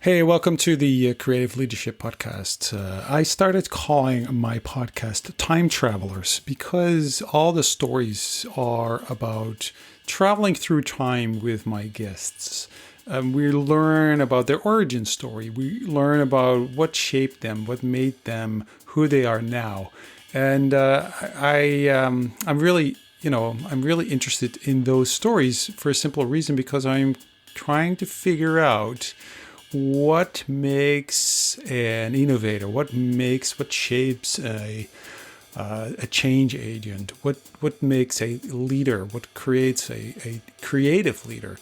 Hey, welcome to the Creative Leadership Podcast. I started calling my podcast Time Travelers because all the stories are about traveling through time with my guests. We learn about their origin story. We learn about what shaped them, what made them who they are now. And I'm really interested in those stories for a simple reason because I'm trying to figure out what makes an innovator, what shapes a change agent, what makes a leader, what creates a creative leader.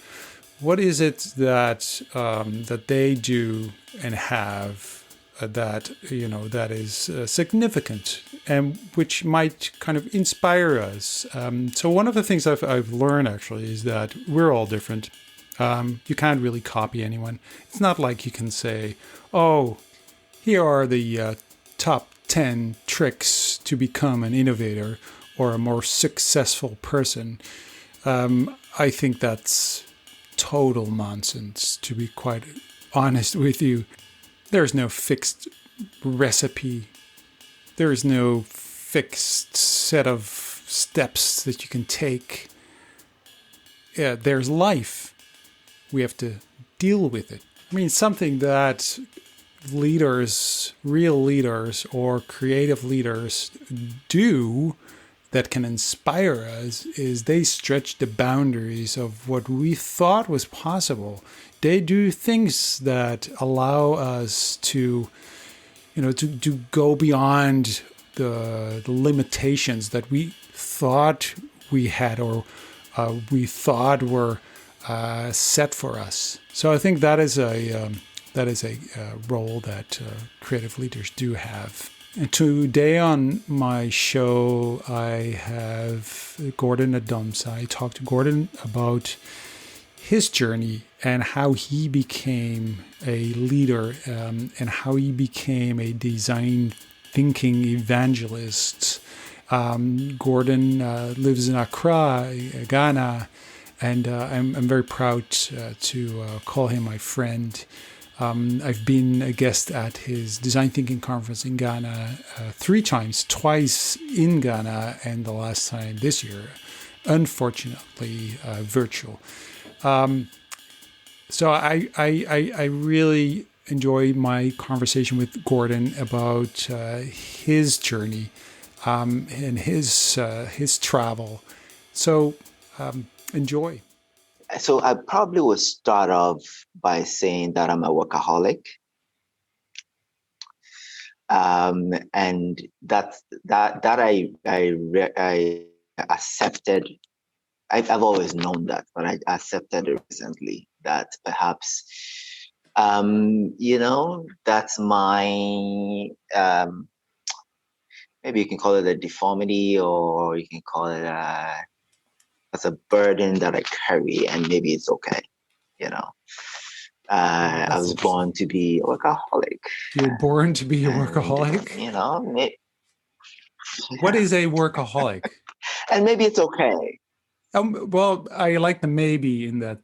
What is it that that they do and have that is significant and which might kind of inspire us. So one of the things I've learned actually is that we're all different. You can't really copy anyone. It's not like you can say, oh, here are the top 10 tricks to become an innovator or a more successful person. I think that's total nonsense, to be quite honest with you. There's no fixed recipe. There is no fixed set of steps that you can take. Yeah, there's life. We have to deal with it. I mean, something that real leaders or creative leaders do that can inspire us is they stretch the boundaries of what we thought was possible. They do things that allow us to go beyond the limitations that we thought we had or we thought were set for us. So I think that is a role that creative leaders do have. And today on my show, I have Gordon Adomdza. I talked to Gordon about his journey and how he became a leader and how he became a design thinking evangelist. Gordon lives in Accra, Ghana. And I'm very proud to call him my friend. I've been a guest at his design thinking conference in Ghana 3 times, twice in Ghana, and the last time this year, unfortunately, virtual. So I really enjoy my conversation with Gordon about his journey and his travel. So. Enjoy. So I probably would start off by saying that I'm a workaholic, and that I accepted. I've always known that, but I accepted it recently that perhaps, that's my maybe you can call it a deformity, or you can call it as a burden that I carry, and maybe it's okay. I was born to be a workaholic. You were born to be a workaholic? What is a workaholic? And maybe it's okay. Well, I like the maybe in that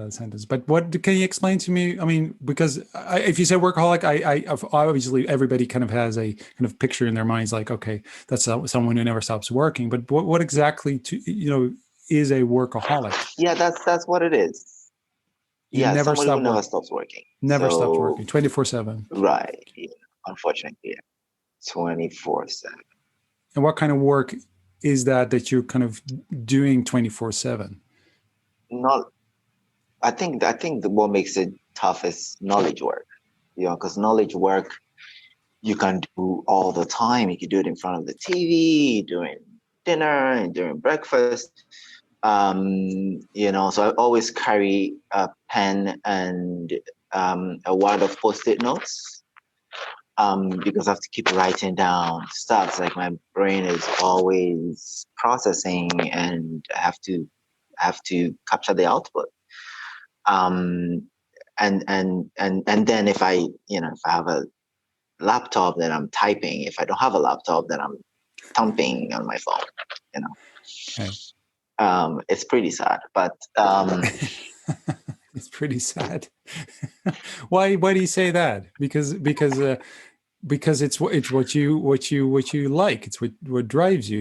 sentence, but what can you explain to me? I mean, because if you say workaholic, I obviously everybody kind of has a kind of picture in their minds, like, okay, that's someone who never stops working. But what exactly is a workaholic? Yeah, that's what it is. Never someone who never stops working. Never stops working, 24/7. Right. Yeah. Unfortunately, 24/7. And what kind of work is that you're kind of doing 24/7? I think what makes it tough is knowledge work. Because knowledge work you can do all the time. You can do it in front of the TV, during dinner, and during breakfast. So I always carry a pen and a wad of Post-it notes. Because I have to keep writing down stuff. Like my brain is always processing, and I have to capture the output. And then if I have a laptop, then I'm typing. If I don't have a laptop, then I'm thumping on my phone. Okay. It's pretty sad, but It's pretty sad. Why do you say that? Because it's what you like. It's what drives you.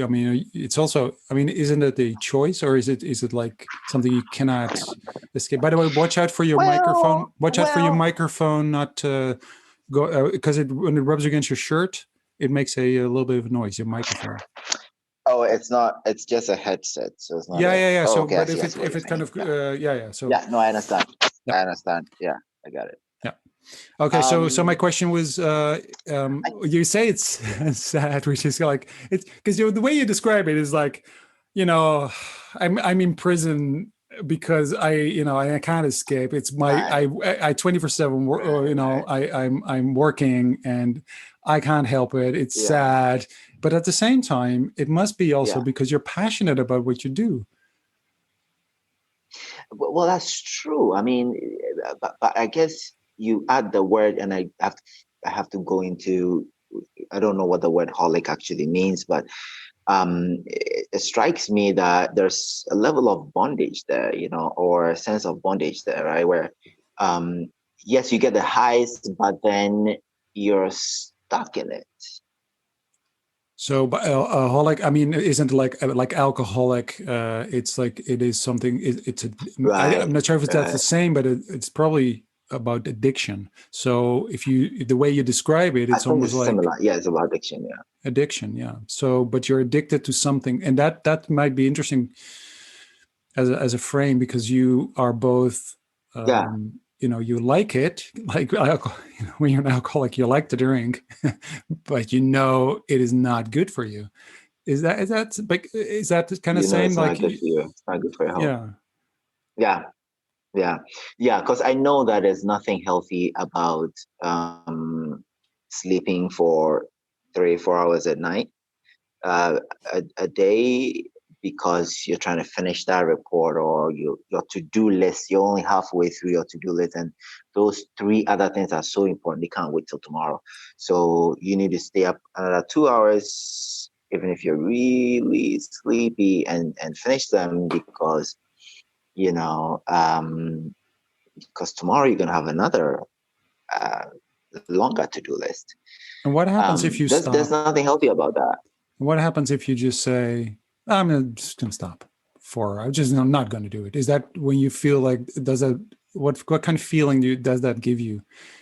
I mean, it's also, I mean, isn't it a choice, or is it like something you cannot escape? By the way, watch out for your microphone. Watch out for your microphone not to go, because when it rubs against your shirt, it makes a little bit of noise. Your microphone. Oh, it's not. It's just a headset, so it's not. Yeah. Oh, So, okay, but if it kind of, yeah. So yeah, no, I understand. yeah. I understand. Yeah, I got it. Yeah. Okay, so my question was, you say it's sad, which is like, it's because the way you describe it is like, I'm in prison because I can't escape. It's my I 24/7 I'm working and I can't help it. It's sad, but at the same time, it must be also because you're passionate about what you do. Well, that's true. I mean, but I guess you add the word, and I have to go into. I don't know what the word holic actually means, but it strikes me that there's a level of bondage there, or a sense of bondage there, right? Where, yes, you get the highs, but then you're stuck in it. So, alcoholic, I mean, isn't like alcoholic? It's like it is something. I'm not sure if that's the same, but it's probably about addiction. So, the way you describe it, it's almost like similar. Yeah, it's about addiction. Yeah, addiction. Yeah. So, but you're addicted to something, and that might be interesting as a frame, because you are both. You like it, like when you're an alcoholic, you like to drink, but it is not good for you. Is that kind of same? It's like not good for you. It's not good for your health. Yeah. Because I know that there's nothing healthy about sleeping for 3-4 hours at night, a day, because you're trying to finish that report, or your to-do list. You're only halfway through your to-do list, and those 3 other things are so important, they can't wait till tomorrow. So you need to stay up another 2 hours, even if you're really sleepy, and finish them, because because tomorrow you're going to have another longer to-do list. And what happens if you stop? There's nothing healthy about that. What happens if you just say, I'm just going to stop I'm not going to do it? Is that when you feel like, what kind of feeling does that give you?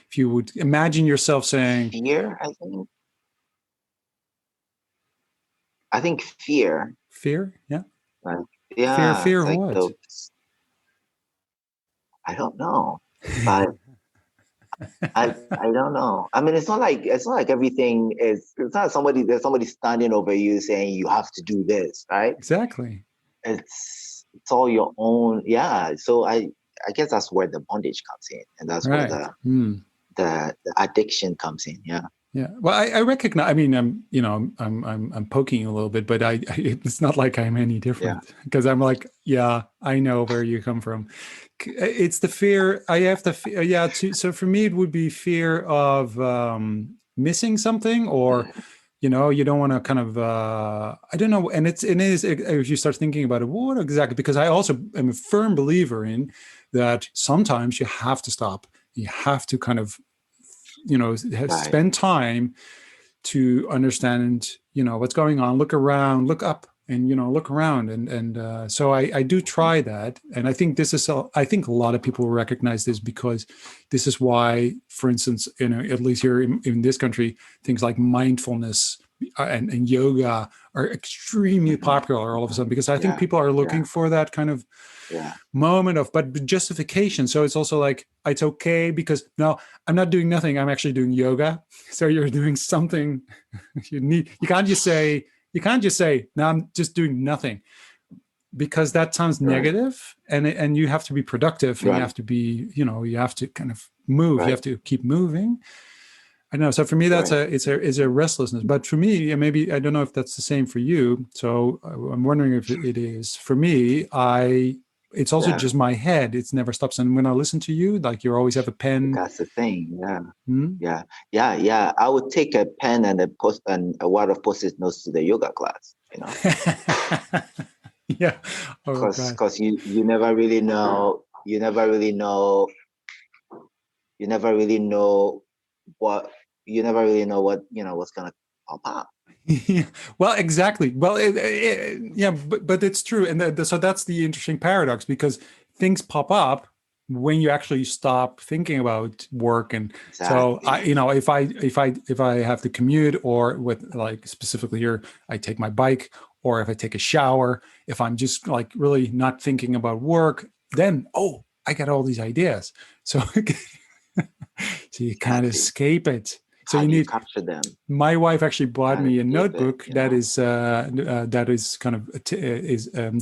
If you would imagine yourself saying fear, I think fear. Fear? Yeah. Fear of like what? I don't know, but I don't know. I mean, it's not like everything is. It's not there's somebody standing over you saying you have to do this, right? Exactly. It's all your own. Yeah. So I guess that's where the bondage comes in, and that's where the addiction comes in. Yeah. Yeah. Well, I recognize. I mean, I'm poking you a little bit, but it's not like I'm any different, because I'm like, I know where you come from. It's the fear. I have the fear. Yeah. So for me, it would be fear of missing something, or you don't want to kind of I don't know. And it is if you start thinking about it, what exactly? Because I also am a firm believer in that. Sometimes you have to stop. You have to kind of spend time to understand, what's going on, look around, look up, and, look around. And so I do try that. And I think I think a lot of people recognize this, because this is why, for instance, at least here in this country, things like mindfulness and yoga are extremely popular all of a sudden, because I think people are looking for that kind of moment of justification. So it's also like, it's okay because no, I'm not doing nothing, I'm actually doing yoga. So you're doing something. You can't just say no, I'm just doing nothing, because that sounds negative, and you have to be productive, and you have to be, you have to kind of move, you have to keep moving. I know. So for me, that's it's a restlessness. But for me, maybe, I don't know if that's the same for you. So I'm wondering if it is. For me, it's also just my head. It never stops. And when I listen to you, like, you always have a pen. That's the thing. Yeah. I would take a pen and a wad of Post-it notes to the yoga class. Yeah. Because you never really know you never really know. You never really know what. You never really know what what's gonna pop up. Yeah. Well, exactly. Well, yeah, but it's true, and so that's the interesting paradox because things pop up when you actually stop thinking about work. And so Exactly. if I have to commute, or with like specifically here, I take my bike, or if I take a shower, if I'm just like really not thinking about work, then I got all these ideas. So so you can't Exactly. escape it. So How you do you need capture them? my wife actually bought How to me a escape it? notebook that is kind of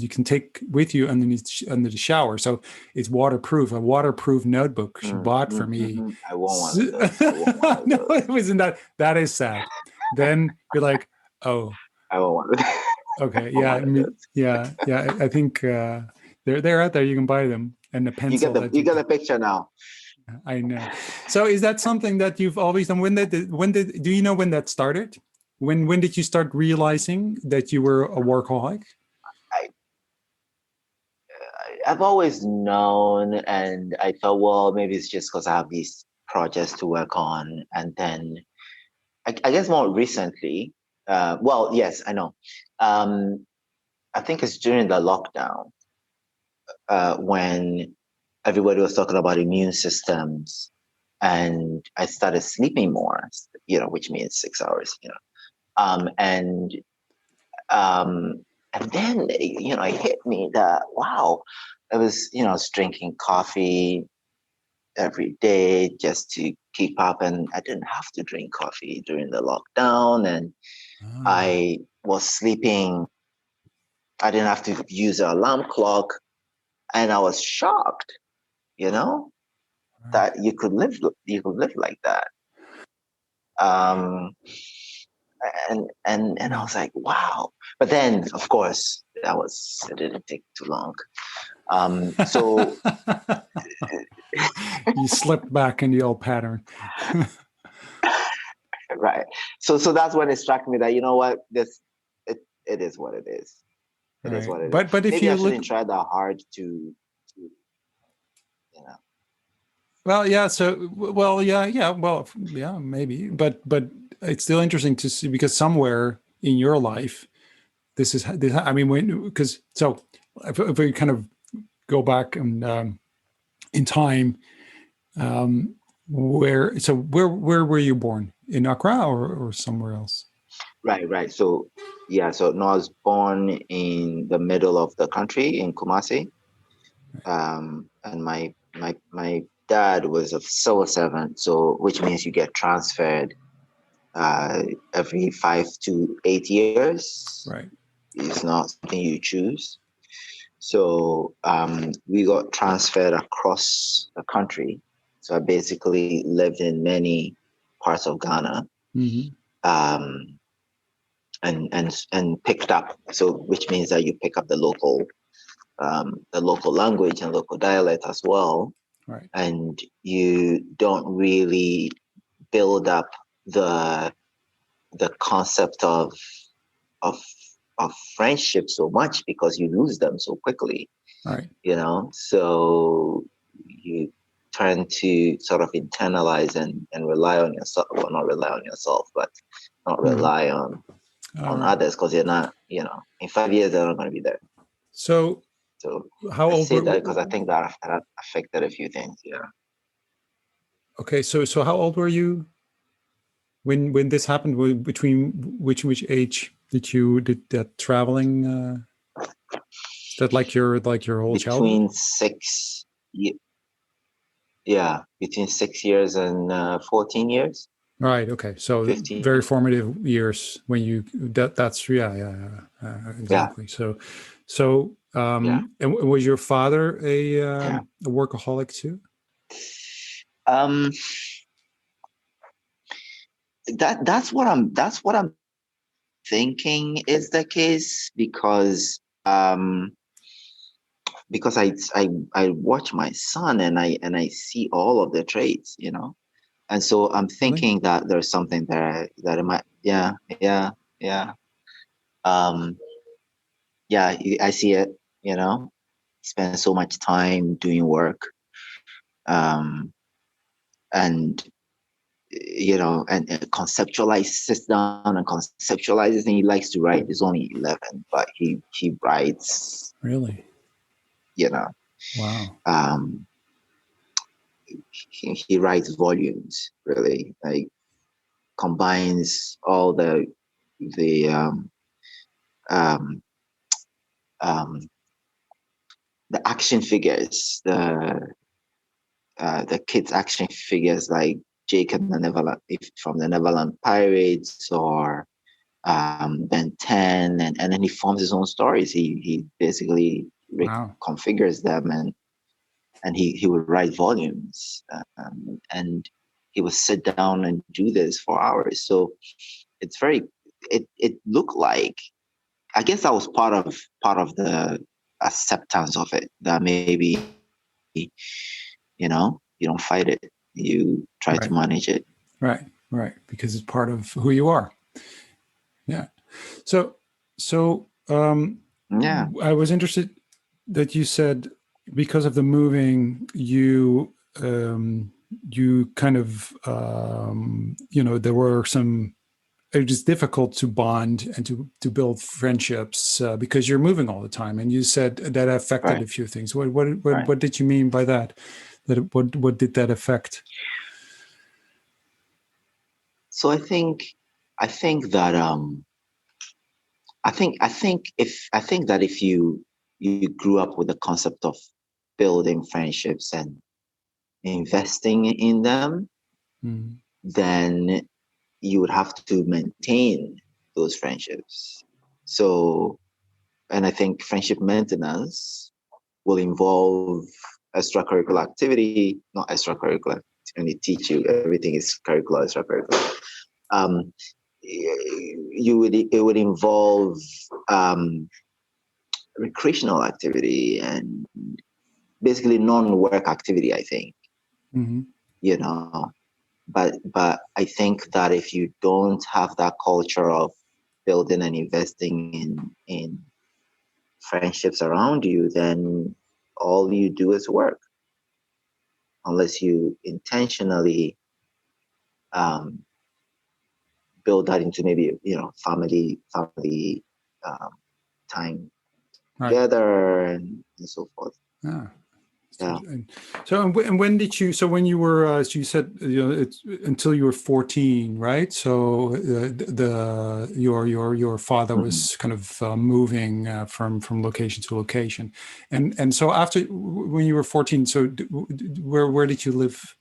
you can take with you under the shower, so it's waterproof. A waterproof notebook she bought for me. I want one of those. I want one of No, those. it wasn't that. That is sad. Then you're like, oh, I want one of those. I okay, want yeah, one of those. yeah. I think they're out there. You can buy them, and the pencil that You you get can. the picture now. I know. So is that something that you've always done? Do you know when that started? When did you start realizing that you were a workaholic? I I've always known, and I thought, well, maybe it's just because I have these projects to work on, and then I guess more recently, well, yes, I know. Um, I think it's during the lockdown when everybody was talking about immune systems, and I started sleeping more, which means 6 hours, um, and um, and then it hit me that wow, I was drinking coffee every day just to keep up, and I didn't have to drink coffee during the lockdown, and Ah, I was sleeping. I didn't have to use an alarm clock, and I was shocked, you know, right. that you could live like that. Um, and I Yeah. was like, wow. But then, of course, it didn't take too long. So You slipped back in the old pattern. right, so that's when it struck me that what it is what it is. It is Right. what it is. But if Maybe I you look, shouldn't try that hard to you know. well, yeah. So, well, yeah. Well, yeah, maybe. But it's still interesting to see because somewhere in your life, this. I mean, because so if we kind of go back and in time, um, where were you born, in Accra, or somewhere else? Right. So yeah, so no, I was born in the middle of the country in Kumasi. And my dad was a civil servant, so which means you get transferred uh, every 5 to 8 years. Right. It's not something you choose. So we got transferred across the country. So I basically lived in many parts of Ghana, Hmm. um, and picked up. So which means that you pick up the local language and local dialect as well, Right. and you don't really build up the the concept of of friendship so much because you lose them so quickly, Right. so you tend to sort of internalize and rely on yourself, well, not rely on yourself, but not Hmm. rely All on right. others, because you're not, in 5 years they're not going to be there. So, So how I old say were? that because I think that affected a few things. Yeah. Okay. So how old were you when this happened? Between which age did that traveling? Is that like your whole childhood? between between 6 years and 14 years, Right. Okay. So very 15. formative years when you that's Yeah, exactly. So yeah, and was your father yeah. a workaholic too? Um, that's what I'm thinking is the case, because I watch my son, and I see all of the traits, and so I'm Really? thinking that there's something there that it might. Yeah. Um, yeah, I see it, you know. spends so much time doing work, and and sits down and conceptualizes, and he likes to write. He's only 11, but he writes. Really? Wow. He writes volumes, really, like combines all the um, the action figures, the kids' action figures, like Jake and the Neverland, from the Neverland Pirates, or Ben 10, and then he forms his own stories. He basically configures them, and he would write volumes, and he would sit down and do this for hours. So it's it looked like, I guess that was part of the acceptance of it, that maybe, you don't fight it, you try to manage it. Right, because it's part of who you are. Yeah. So I was interested that you said, because of the moving, you kind of there were some, it is difficult to bond and to build friendships because you're moving all the time, and you said that affected a few things. What did you mean by that? What did that affect? So I think that if you grew up with the concept of building friendships and investing in them, then you would have to maintain those friendships. So, and I think friendship maintenance will involve extracurricular activity, not extracurricular. And they teach you everything is curricular, extracurricular. It would involve recreational activity and basically non-work activity, I think. But I think that if you don't have that culture of building and investing in friendships around you, then all you do is work, unless you intentionally build that into maybe family time together and so forth. Yeah. So, and when did you? So, when you were, as you said, it's until you were 14, right? So, your father was kind of moving from location to location, and so after, when you were 14, so where did you live?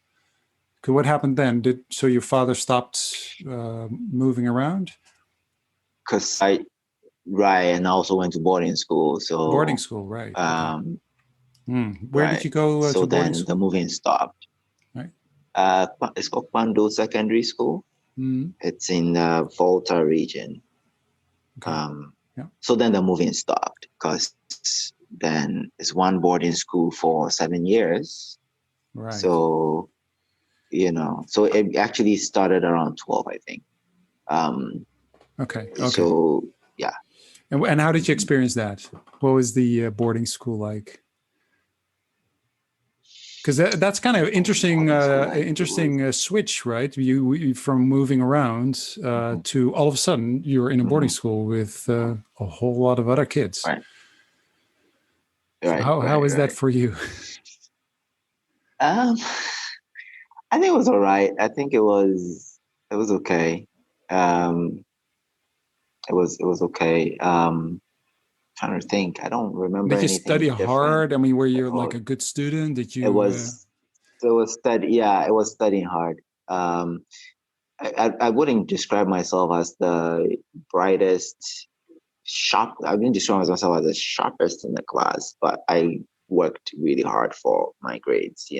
What happened then? So your father stopped moving around? Because and I also went to boarding school. So boarding school, right? Where did you go? So to then school? The moving stopped. Right. It's called Pando Secondary School. It's in the Volta region. Okay. So then the moving stopped, because then it's one boarding school for 7 years. Right. So so it actually started around 12, I think. Okay. So yeah. And how did you experience that? What was the boarding school like? Because that's kind of interesting. Interesting switch, right? You from moving around to all of a sudden you're in a boarding school with a whole lot of other kids. Right. So how is that for you? I think it was all right. I think it was okay. It was okay. Trying to think. I don't remember. Did you anything study different. hard? I mean, were you like a good student? Did you? It was studying hard. I wouldn't describe myself as the brightest, I wouldn't describe myself as the sharpest in the class, but I worked really hard for my grades.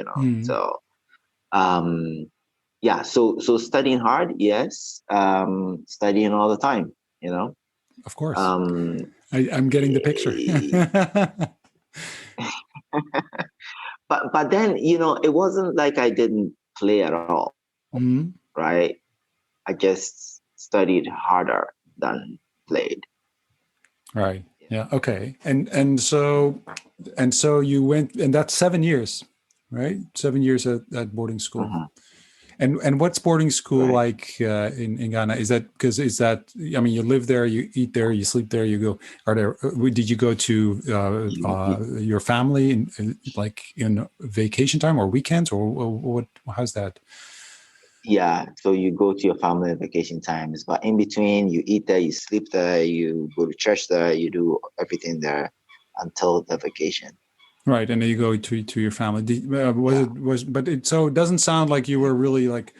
So, yeah. So studying hard, yes. Studying all the time. Of course. I'm getting the picture. But then, it wasn't like I didn't play at all, right? I just studied harder than played. Right. Yeah. Okay. And so you went, and that's 7 years, right? 7 years at boarding school. Mhm. And what's boarding school Right. like in Ghana? Is that, I mean, you live there, you eat there, you sleep there, you go, did you go to your family like in vacation time or weekends or what, how's that? Yeah, so you go to your family vacation times, but in between, you eat there, you sleep there, you go to church there, you do everything there until the vacation. Right. And then you go to your family. Yeah. So it doesn't sound like you were really like,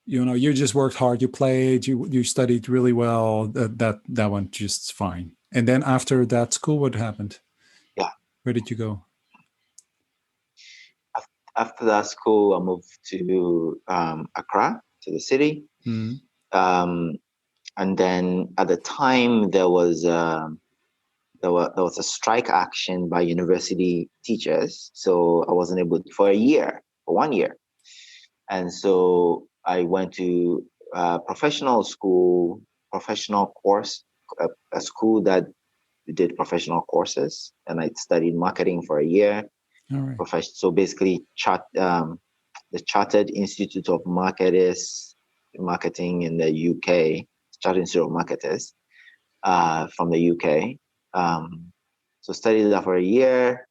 you just worked hard, you played, you studied really well. That went just fine. And then after that school, what happened? Yeah. Where did you go? After that school, I moved to Accra, to the city. Mm. Um, and then at the time, there was a strike action by university teachers, so I wasn't able to, for 1 year. And so I went to professional school, professional course, a school that did professional courses, and I studied marketing for a year. All right. So basically, the Chartered Institute of Marketing in the UK, Chartered Institute of Marketers from the UK. So studied that for a year,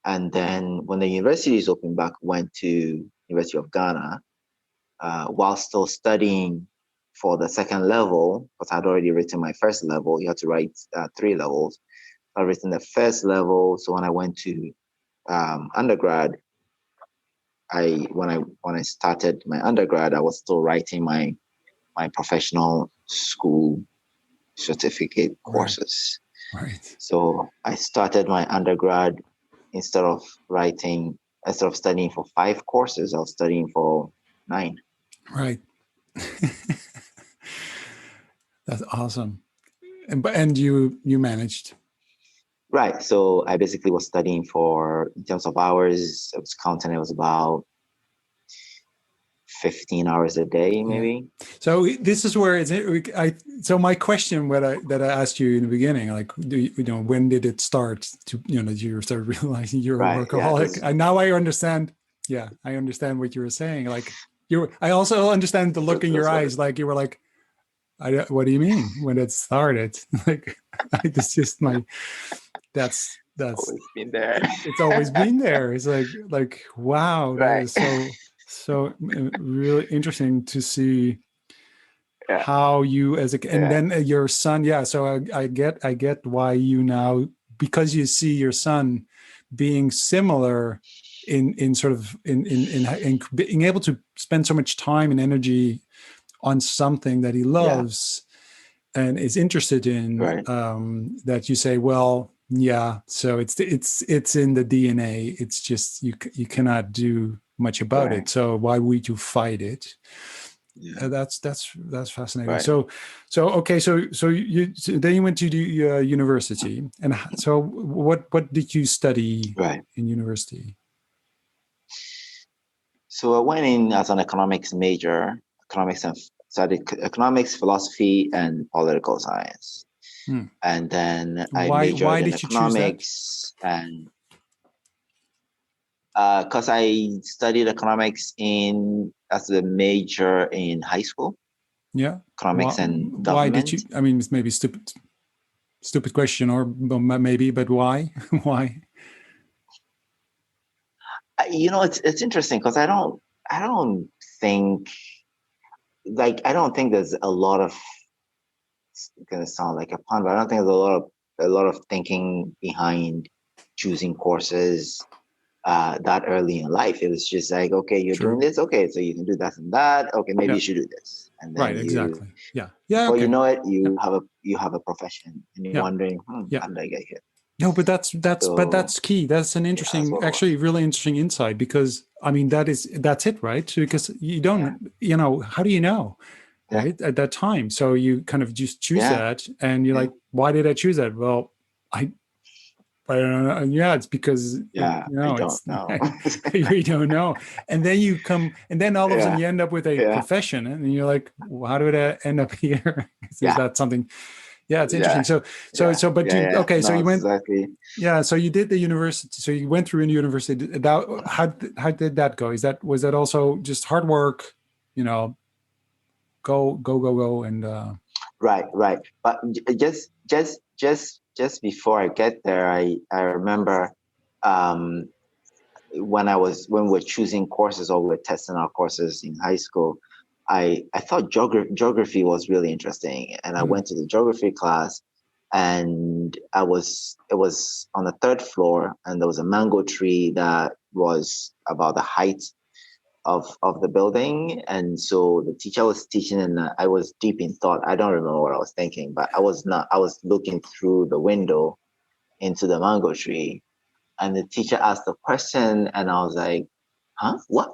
and then when the universities opened back, went to University of Ghana while still studying for the second level, because I'd already written my first level. You had to write 3 levels. I'd written the first level, so when I went to undergrad, when I started my undergrad, I was still writing my professional school certificate courses. Right. So I started my undergrad instead of studying for 5 courses, I was studying for 9. Right. That's awesome. And you managed. Right. So I basically was studying in terms of hours, I was counting, it was about 15 hours a day, Yeah. maybe. So this is where so my question that I asked you in the beginning, like, when did it start that you started realizing you're a Right. workaholic? Yeah. Now I understand. Yeah, I understand what you were saying. Like I also understand the look in your eyes. Like you were like, what do you mean when it started? Like, it's just that's Always been there. it's always been there. It's like wow, that Right. is so really interesting to see Yeah. how you and Yeah. then your son. Yeah, so I get why you now, because you see your son being similar in sort of in being able to spend so much time and energy on something that he Yeah. loves and is interested in, Right. that you say, well, yeah, so it's in the DNA. It's just you cannot do much about Right. it. So why would you fight it? Yeah. That's fascinating. Right. So okay, so then you went to the university, and so what did you study Right. in university? So I went in as an economics major, studied economics, philosophy, and political science. Hmm. And then I Why majored in did you choose that? economics, and because I studied economics as a major in high school, Yeah. economics and Why did you? government. I mean, it's maybe stupid question, or maybe, but why? Why? It's interesting because I don't think I don't think there's a lot of, it's gonna sound like a pun, but I don't think there's a lot of thinking behind choosing courses that early in life. It was just like, okay, you're doing True. this, okay, so you can do that and that. Okay, maybe Yeah. you should do this, and Right. then Exactly. Yeah. Yeah. before you Okay. know it, Yeah. you have a profession, and you're Yeah. wondering, Yeah. how did I get here? No, but So that's key. That's an yeah, that's interesting, what it actually, was. really interesting insight, because I mean that's it, right? Because you Yeah, don't, how do you know, yeah, right? At that time, so you kind of just choose yeah, that, and you're yeah, like, why did I choose that? Well, I don't know. Yeah, it's because yeah. I don't it's know. you don't know, and then you come, and then all of a sudden Yeah, you end up with a yeah, profession, and you're like, well, how did I end up here? Is yeah, that something? Yeah, it's Yeah, interesting. yeah, But yeah, you, yeah. okay, so No, you went, exactly. yeah, so you did the university, so you went through in university. That, how did that go? Was that also just hard work, you know, go, and Right, right. But just before I get there, I remember um, when we're choosing courses or we're testing our courses in high school, I thought geography was really interesting, and I mm, went to the geography class, and it was on the third floor, and there was a mango tree that was about the height of the building. And so the teacher was teaching, and I was deep in thought. I don't remember what I was thinking, but I was not. I was looking through the window into the mango tree, and the teacher asked a question, and I was like, "Huh? What?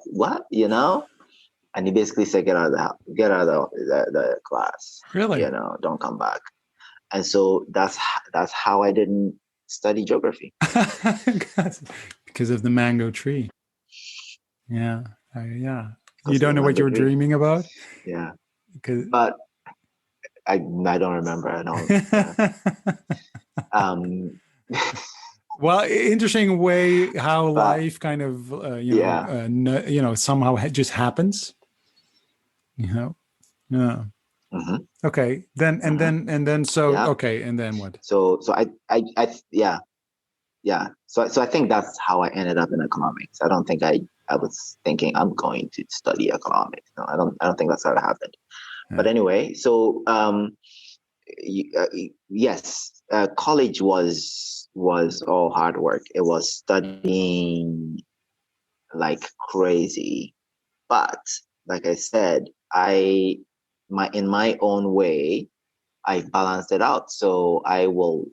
You know?" And he basically said, "Get out of the house. Get out of the class. You really? know, don't come back." And so that's how I didn't study geography. Because of the mango tree. Yeah, yeah. You Because of don't the know what mango you were tree. dreaming about? Yeah, Because but I don't remember. I don't. Yeah. Um, well, interesting way how but life kind of, yeah. somehow just happens. You know, yeah. Hmm. Okay, then Hmm. so Yeah. okay, and then what? So yeah, yeah. So I think that's how I ended up in economics. I don't think I was thinking I'm going to study economics. No, I don't think that's how it happened. But Yeah. anyway, so yes, college was all hard work. It was studying like crazy. But like I said, my in my own way, I balanced it out. So I will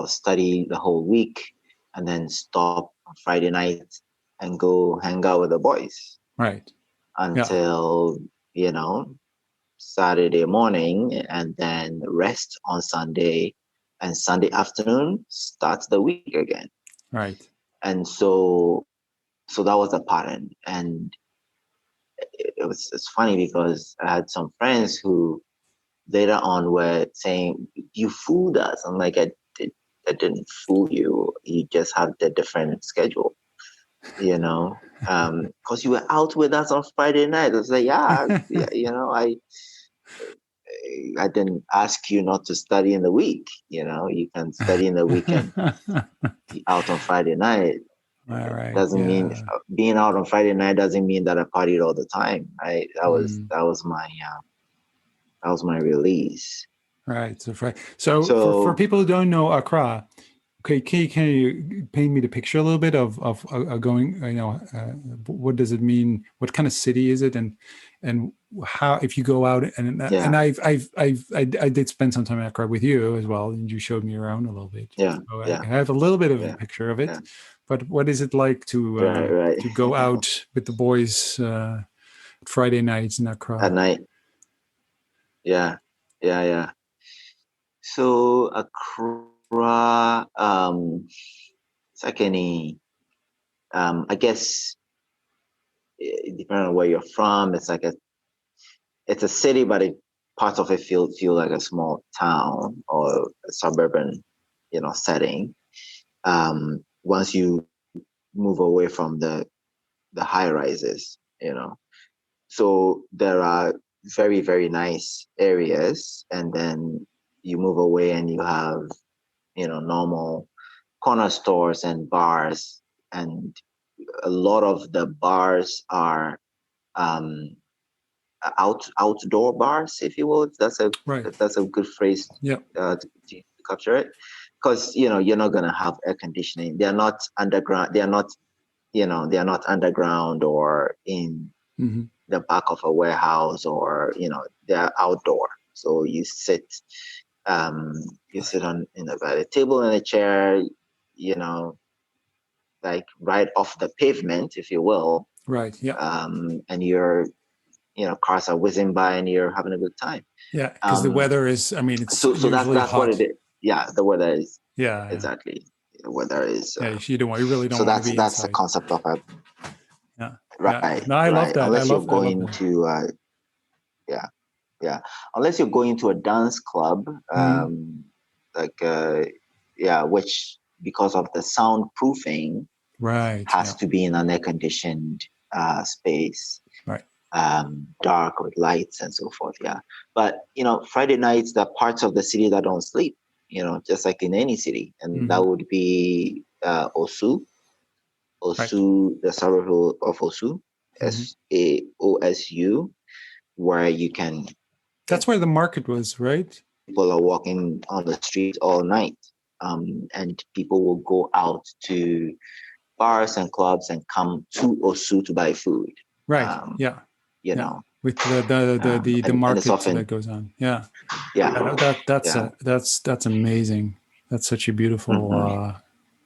study the whole week and then stop on Friday night and go hang out with the boys Right. Yeah. until, you know, Saturday morning, and then rest on Sunday, and Sunday afternoon starts the week again. Right. And so that was the pattern. And it's funny because I had some friends who later on were saying, "You fooled us." I'm like, I didn't fool you. You just had a different schedule, you know. Because you were out with us on Friday night. I was like, yeah, you know, I didn't ask you not to study in the week. You know, you can study in the weekend. Be out on Friday night All right. doesn't mean Yeah. being out on Friday night doesn't mean that I partied all the time. Right? Mm, That was my release. right. So so for So people who don't know Accra, okay, can you paint me the picture a little bit of going? What does it mean? What kind of city is it? And how, if you go out, yeah, and I did spend some time in Accra with you as well, and you showed me around a little bit. yeah, So I yeah, have a little bit of a yeah, picture of yeah. it. But what is it like Right, right. to go out with the boys Friday nights in At Accra? night. Yeah, yeah, yeah. So Accra, secondly, I guess depending on where you're from, it's a city, but parts of it feel like a small town or a suburban, setting. Once you move away from the high rises, so there are very, very nice areas, and then you move away and you have, normal corner stores and bars, and a lot of the bars are um, outdoor bars, if you will. Right. If that's a good phrase Yeah. to capture it, because you're not gonna have air conditioning. They're not underground. They're not underground or in Hmm. the back of a warehouse, or they're outdoor. So um, you sit on by a table and a chair, you know, like right off the pavement, if you will, Right. Yeah. and cars are whizzing by and you're having a good time. Yeah. Because the Um, weather is, I mean, it's so usually that's what it hot. is. Yeah, the weather is Yeah. Yeah. exactly. The weather is. Yeah. You really don't So want to be that's the inside. concept of a Yeah. Yeah. right, No, I love right. that. Unless you're I love going that. to yeah. Yeah, unless you're going to a dance club, like which because of the soundproofing Right. has Yeah. to be in an air-conditioned space, Right. dark with lights and so forth. Yeah, but Friday nights, there are parts of the city that don't sleep. Just like in any city, and that would be Right. the suburb of Osu, Saosu, where you can. That's where the market was, right? People are walking on the street all night, and people will go out to bars and clubs and come to Osu to buy food. Right. Um, Yeah. you Yeah. know, With the and it's market that often, goes on. Yeah. yeah, yeah, That's amazing. That's such a beautiful hmm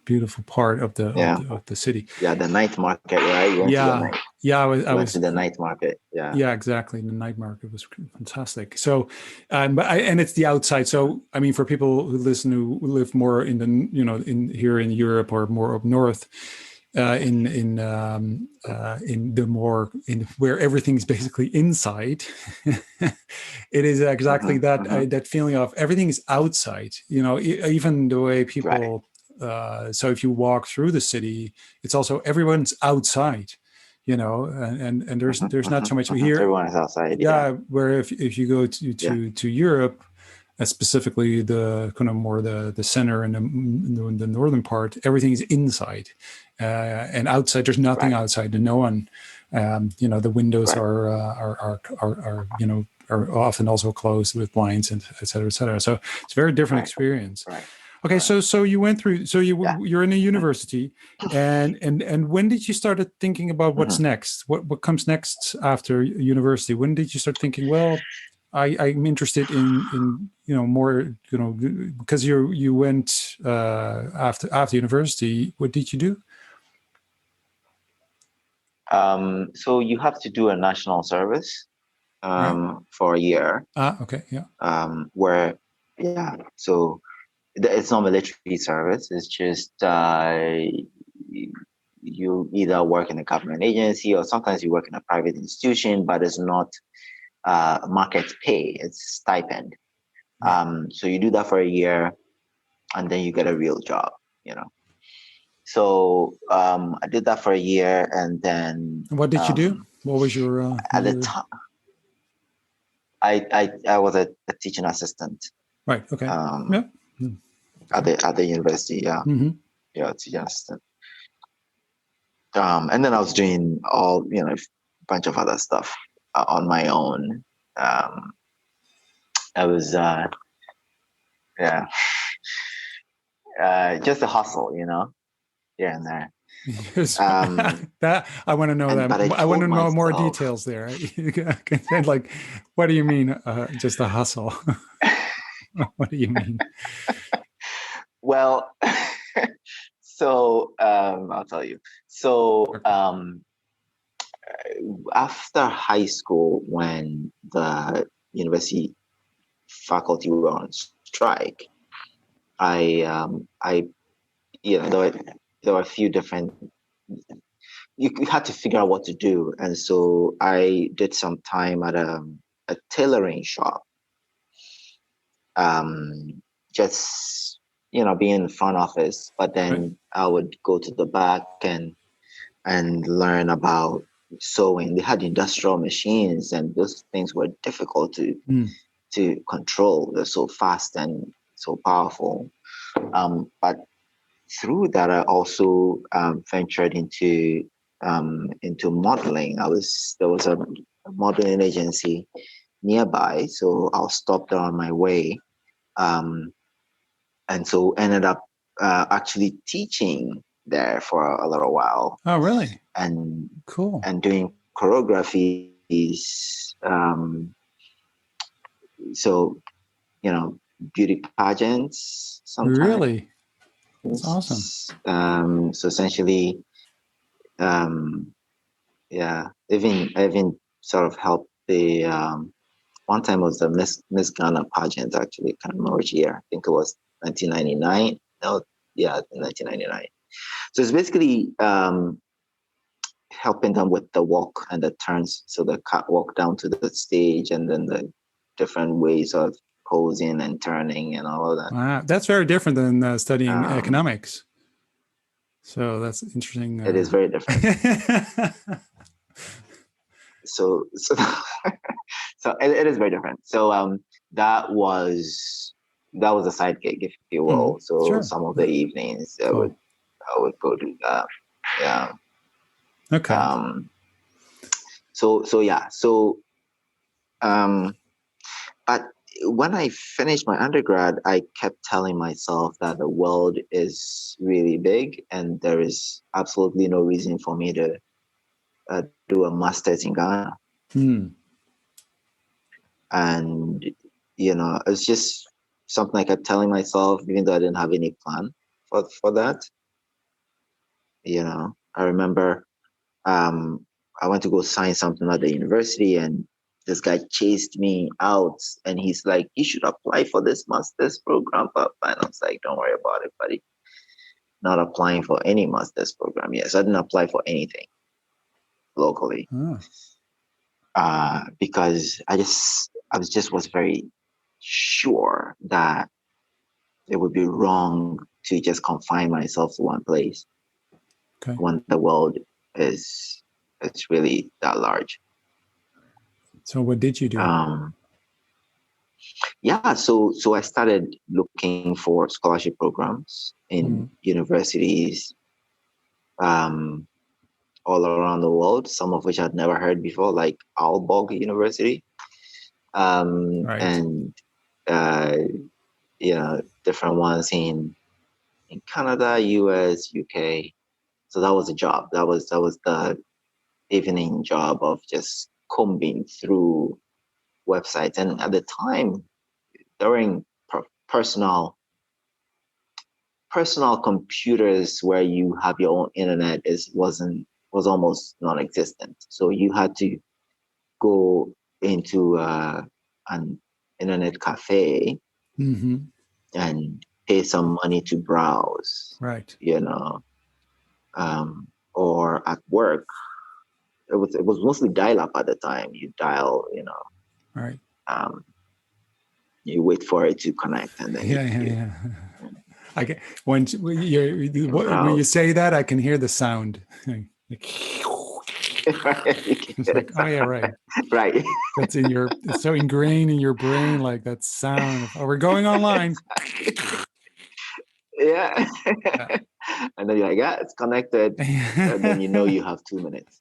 beautiful part of the yeah, of the city. yeah. The night market, right? You went to the Yeah. night. Yeah, You went to the night market. Yeah. yeah, exactly. The night market was fantastic. So, and it's the outside. So, I mean, for people who listen who live more in the, in here in Europe or more up north, in the more in where everything's basically inside, it is exactly that Hmm. that feeling of everything is outside. Even the way Right. people. So if you walk through the city, it's also everyone's outside. And there's not so much here. Everyone is outside. Yeah. Yeah, where if you go Yeah. to Europe, specifically the kind of more the center and the northern part, everything is inside, and outside there's nothing Right. outside, and no one. The windows Right. are often also closed with blinds and et cetera, et cetera. So it's a very different Right. experience. Right. Okay, Right. so you went through, so Yeah. you're in a university, and when did you start thinking about what's Hmm. next? What comes next after university? When did you start thinking, well, I'm interested in more, because you went after university. What did you do? So you have to do a national service Right. for a year, Okay. Yeah. where yeah. So it's not military service. It's just you either work in a government agency or sometimes you work in a private institution, but it's not market pay. It's stipend. Right. So you do that for a year, and then you get a real job. You know. So I did that for a year, and then And what did you do? What was your at the time I was a teaching assistant right? Okay. um, Yeah. Okay. at the university. Yeah, Mm-hmm. yeah, teaching assistant. And then I was doing a bunch of other stuff on my own. Um, I was yeah, just a hustle, here and there. Yes, Um, that I want to know and that. but I I want told to know more myself, details there. Like, what do you mean? Just a hustle? What do you mean? well, so I'll tell you. So Okay. after high school, when the university faculty were on strike, I there were a few different. You had to figure out what to do, and so I did some time at a tailoring shop. Just being in the front office, but Right. then I would go to the back and learn about sewing. They had industrial machines, and those things were difficult Mm. to control. They're so fast and so powerful. But through that, I also ventured into modeling. There was a modeling agency nearby, so I'll stop there on my way, um, and so ended up actually teaching there for a little while Oh, really? and Cool. doing choreographies. So beauty pageants sometimes. Really? That's awesome. So essentially, um, yeah, even sort of helped the one time was the Miss Ghana pageant. Actually, I can't remember which year. I think it was 1999. No, yeah, 1999. So it's basically helping them with the walk and the turns. So the catwalk down to the stage, and then the different ways of posing and turning and all of that. Wow, that's very different than studying Um, economics. So that's interesting. it is very different. So so it is very different. So that was a side gig, if you will. So Sure. some of the evenings Cool. I would go do that. Yeah. Okay. So yeah. So but when I finished my undergrad, I kept telling myself that the world is really big and there is absolutely no reason for me to do a master's in Ghana. And, it's just something I kept telling myself, even though I didn't have any plan for that. I remember I went to go sign something at the university, and this guy chased me out, and he's like, "You should apply for this master's program." And I was like, "Don't worry about it, buddy. Not applying for any master's program." Yes, I didn't apply for anything locally because was very sure that it would be wrong to just confine myself to one place when the world is it's really that large. So what did you do? So I started looking for scholarship programs in universities all around the world, some of which I'd never heard before, like Aalborg University, and different ones in Canada, US, UK. So that was a job. That was the evening job of just combing through websites. And at the time, during personal computers where you have your own internet was almost non-existent. So you had to go into an internet cafe and pay some money to browse. Right. Or at work, it was mostly dial-up at the time. You dial, right. You wait for it to connect, and then yeah. I get when you say that, I can hear the sound. It's like, oh yeah, right. Right. That's it's so ingrained in your brain, like that sound. We're going online. Yeah. And then you're like, yeah, it's connected. And then you have 2 minutes.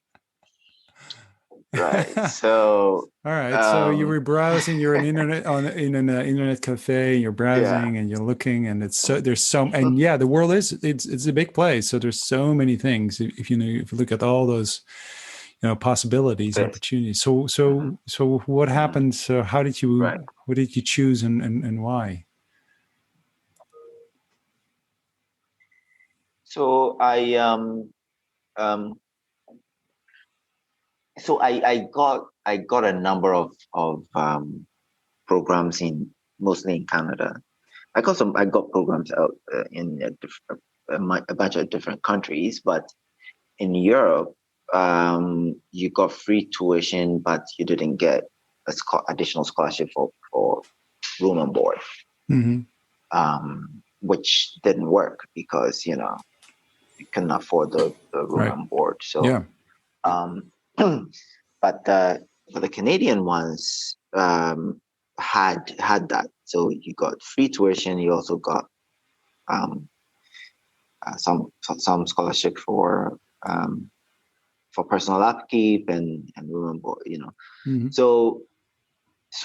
Right. So all right. So you were browsing. You're in an internet cafe. You're browsing and you're looking, and there's the world it's a big place. So there's so many things. If you look at all those, possibilities, opportunities. So what happened? So how did you? What did you choose and why? So I got a number of programs mostly in Canada. I got programs out in a bunch of different countries, but in Europe, you got free tuition, but you didn't get additional scholarship for room and board, which didn't work because you couldn't afford the room and board. So, but for the Canadian ones, had that. So you got free tuition. You also got some scholarship for personal upkeep and room and board. So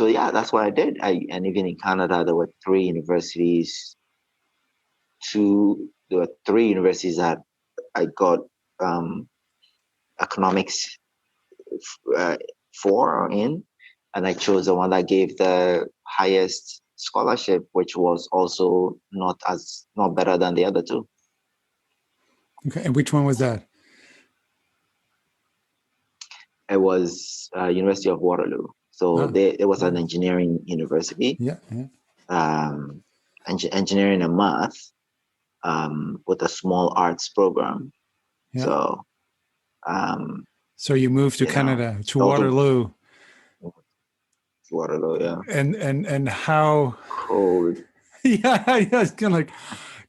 yeah, that's what I did. And even in Canada, there were 3 universities. There were 3 universities that I got economics for in, and I chose the one that gave the highest scholarship, which was also not better than the other 2. Okay, and which one was that? It was University of Waterloo. So it was an engineering university. Engineering and math, with a small arts program. So you moved to Canada, to Waterloo. Waterloo, yeah. And how Cold. yeah, it's kind of like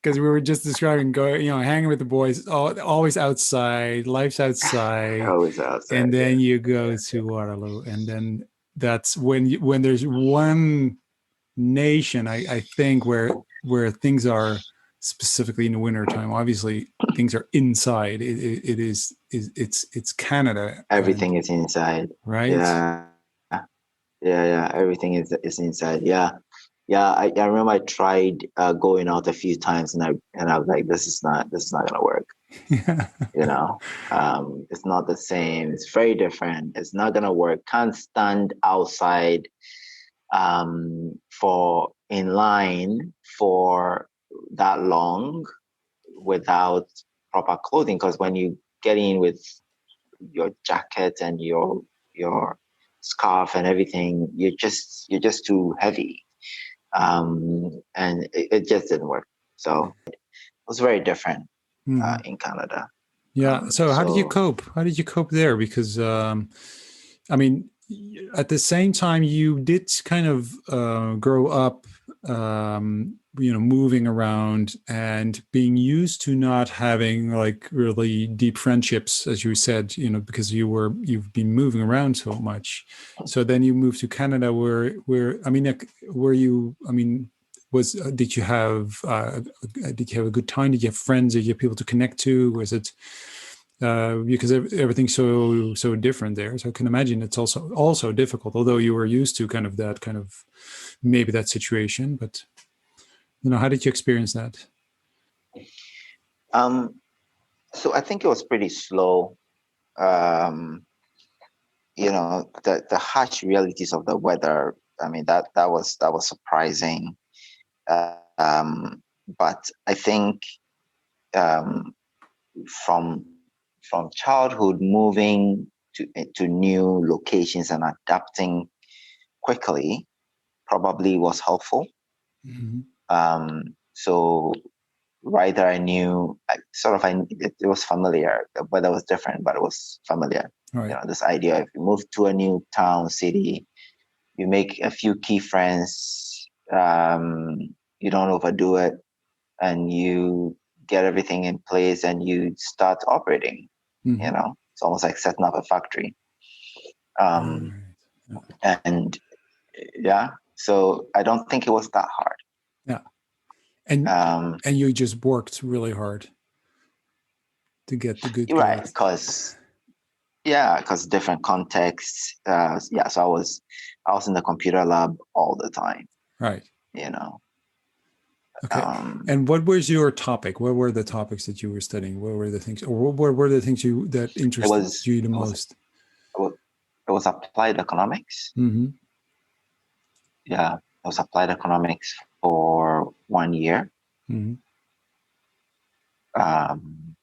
because we were just describing going, hanging with the boys, always outside, life's outside, Always outside, and yeah. then you go to Waterloo, and then that's when there's one nation, I think where things are specifically in the winter time. Obviously, things are inside. It's Canada, and Everything is inside. right. Yeah. Yeah. Everything is inside. Yeah. Yeah. I remember I tried going out a few times and I was like, this is not gonna work. Yeah. You know, it's not the same. It's very different. It's not gonna work. Can't stand outside for in line for that long without proper clothing. Because when you get in with your jacket and your scarf and everything, you're just too heavy, and it just didn't work. So it was very different Mhm. in Canada. Yeah. So how did you So cope? How did you cope there? Because I mean, at the same time, you did kind of grow up, moving around and being used to not having like really deep friendships, as you said, because you've been moving around so much. So then you moved to Canada, where I mean, were you? I mean, did you have a good time? Did you have friends? Did you have people to connect to? Was it? Because everything's so different there. So I can imagine it's also difficult, although you were used to kind of maybe that situation. But how did you experience that? um, so I think it was pretty slow. Um, the harsh realities of the weather. I mean that was surprising. But I think um, from childhood moving to new locations and adapting quickly probably was helpful. Mm-hmm. So right there, I knew it was familiar. The weather was different, but it was familiar. All right. This idea, if you move to a new town, city, you make a few key friends, you don't overdo it, and you get everything in place and you start operating. Mm-hmm. It's almost like setting up a factory. All Um, right. and yeah, so I don't think it was that hard. Yeah. And Um, and you just worked really hard to get the good you're right, grades. because different contexts. Yeah, so I was in the computer lab all the time. Right. You know, Okay. um, And what was your topic? What were the topics that you were studying? What were the things, or what were the things that it interested was you the it was most? it was applied economics. Mm-hmm. Yeah, it was applied economics for 1 year. Mm-hmm. Um,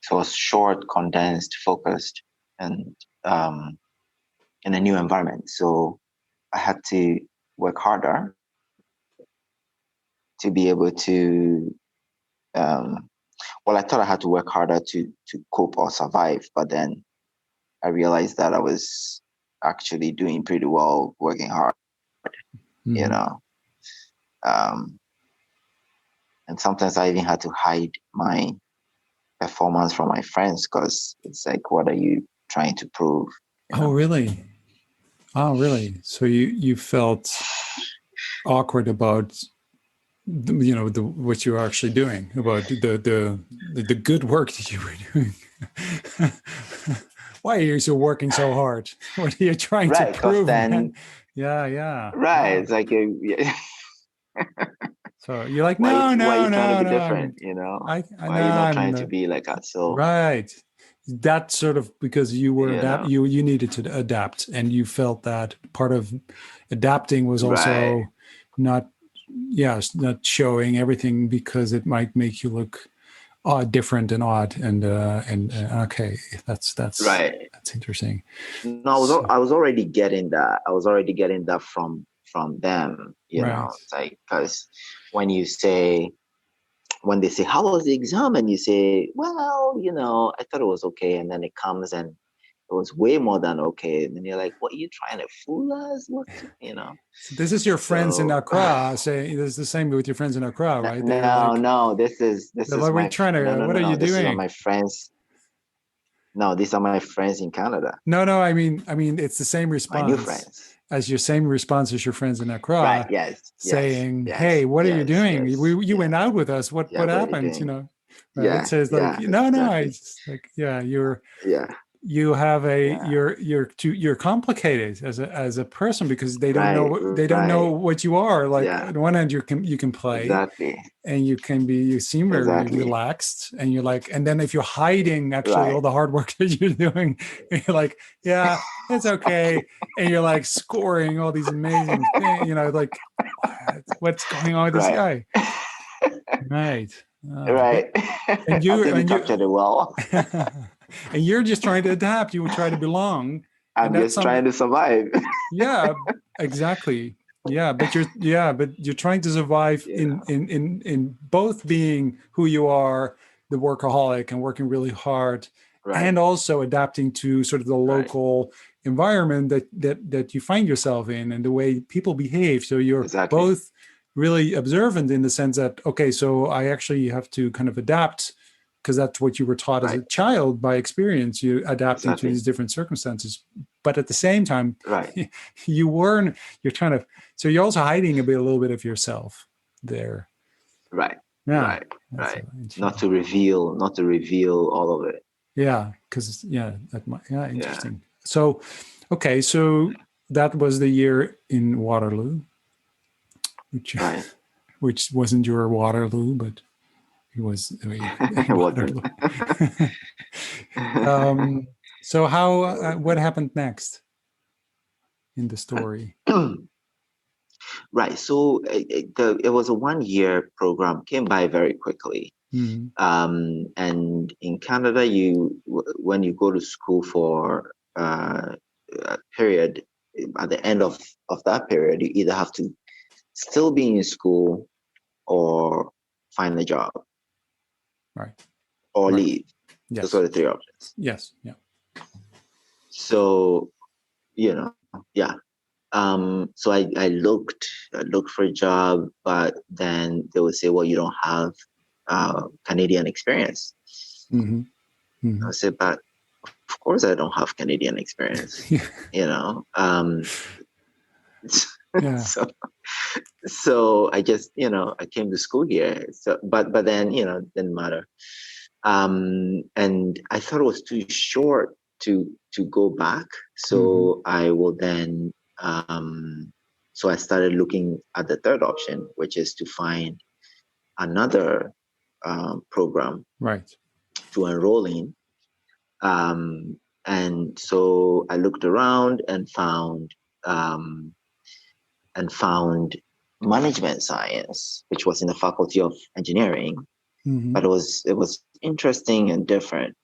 so it was short, condensed, focused, and in a new environment. So I had to work harder to be able to. Well, I thought I had to work harder to cope or survive, but then I realized that I was actually doing pretty well working hard. You Mm-hmm. know, um, and sometimes I even had to hide my performance from my friends because it's like, what are you trying to prove? Oh, really? Oh, really? So you felt awkward about what you were actually doing, about the good work that you were doing. Why are you so working so hard? What are you trying to Right, because prove, man? then, Yeah, yeah. right, Wow. it's like, So you're like, why no, why are no, you trying to no, be no. different? I Why are know you not I'm trying to be like us? So, right. That sort of because you were you know, you needed to adapt, and you felt that part of adapting was right, also not, yes, not showing everything because it might make you look odd, different, and odd, and okay, right. that's interesting. No, So, I was already getting that. I was already getting that from them. right. It's like because when you say when they say how was the exam and you say, well, I thought it was okay, and then it comes and it was way more than okay. And you're like, what, are you trying to fool us? What, So this is your friends in So Accra saying this is the same with your friends in Accra, right? They're no, like, no, this they're is like, we're my trying no, to, no, what no, are you no. This is doing? my friends. No, these are my friends in Canada. No, I mean, it's the same My new response friends. as your same response as your friends in Right. Accra Yes. Yes. saying, hey, Yes. what are you Yes. doing? Yes. You Yeah. went out with us. Yeah. What What are you happened? doing? Right? Yeah. So it's like, Yeah. no, Exactly. it's like, yeah, you're Yeah. you have a Yeah. you're complicated as a person because they don't Right. know Right. what you are. Like Yeah. on one end you can play Exactly. and you seem very Exactly. relaxed and you're like, and then if you're hiding actually all Right. the hard work that you're doing, you're like, yeah, it's okay. And you're like scoring all these amazing things, like what's going on with this Right. guy? Right. But Right. and I you think you and you captured it well. and you're just trying to adapt. You try to belong, and I'm that's just some. trying to survive. Yeah, exactly. But you're trying to survive Yeah. in both being who you are, the workaholic, and working really hard, Right. and also adapting to sort of the Right. local environment that you find yourself in and the way people behave. So you're Exactly. both really observant in the sense that, okay, so I actually have to kind of adapt because that's what you were taught as Right. a child by experience. You adapting to Exactly. these different circumstances, but at the same time, Right. you're trying to, so you're also hiding a little bit of yourself there. Right. Yeah. Right. That's Right. interesting. Not to reveal all of it. Yeah. Cause that might, yeah. Yeah. Interesting. So, okay. So that was the year in Waterloo, which, Right. which wasn't your Waterloo, but it was It wasn't. Waterloo. So what happened next in the story? Right. So it was a 1 year program, came by very quickly. Mm. And in Canada, when you go to school for a period, at the end of that period, you either have to still be in school or find a job Right. or Right. leave. Those Yes. are the three options. Yes. Yeah. So, yeah. So I looked for a job, but then they would say, well, you don't have Canadian experience. Mm-hmm. Mm-hmm. I said, but of course I don't have Canadian experience, Yeah. So I just, I came to school here. So, but then, didn't matter. And I thought it was too short to go back. So I will then, so I started looking at the third option, which is to find another program Right. to enroll in. And so I looked around and um, found management science, which was in the Faculty of Engineering. Mm-hmm. But it was interesting and different,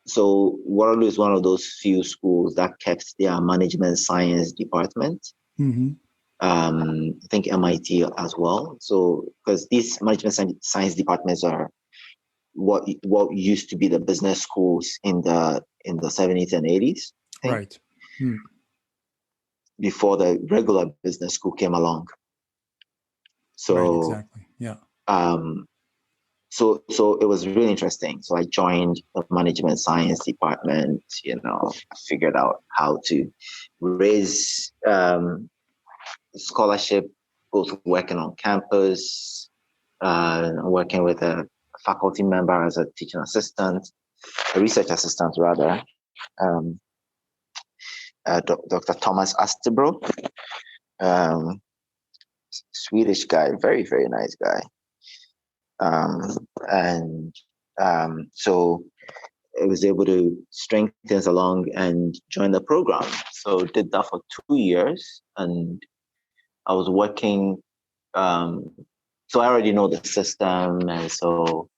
So Waterloo is one of those few schools that kept their management science department. Mm-hmm. I think MIT as well. So because these management science departments are what used to be the business schools in the 70s and 80s, I think, Right. Mm. before the regular business school came along. Right. So Exactly. Yeah. So it was really interesting. So I joined the management science department. I figured out how to raise scholarship, both working on campus, working with a faculty member as a teaching assistant, a research assistant rather, Dr. Thomas Astebro, Swedish guy, very, very nice guy. And so I was able to string things along and join the program. So did that for 2 years, and I was working. So I already know the system, and so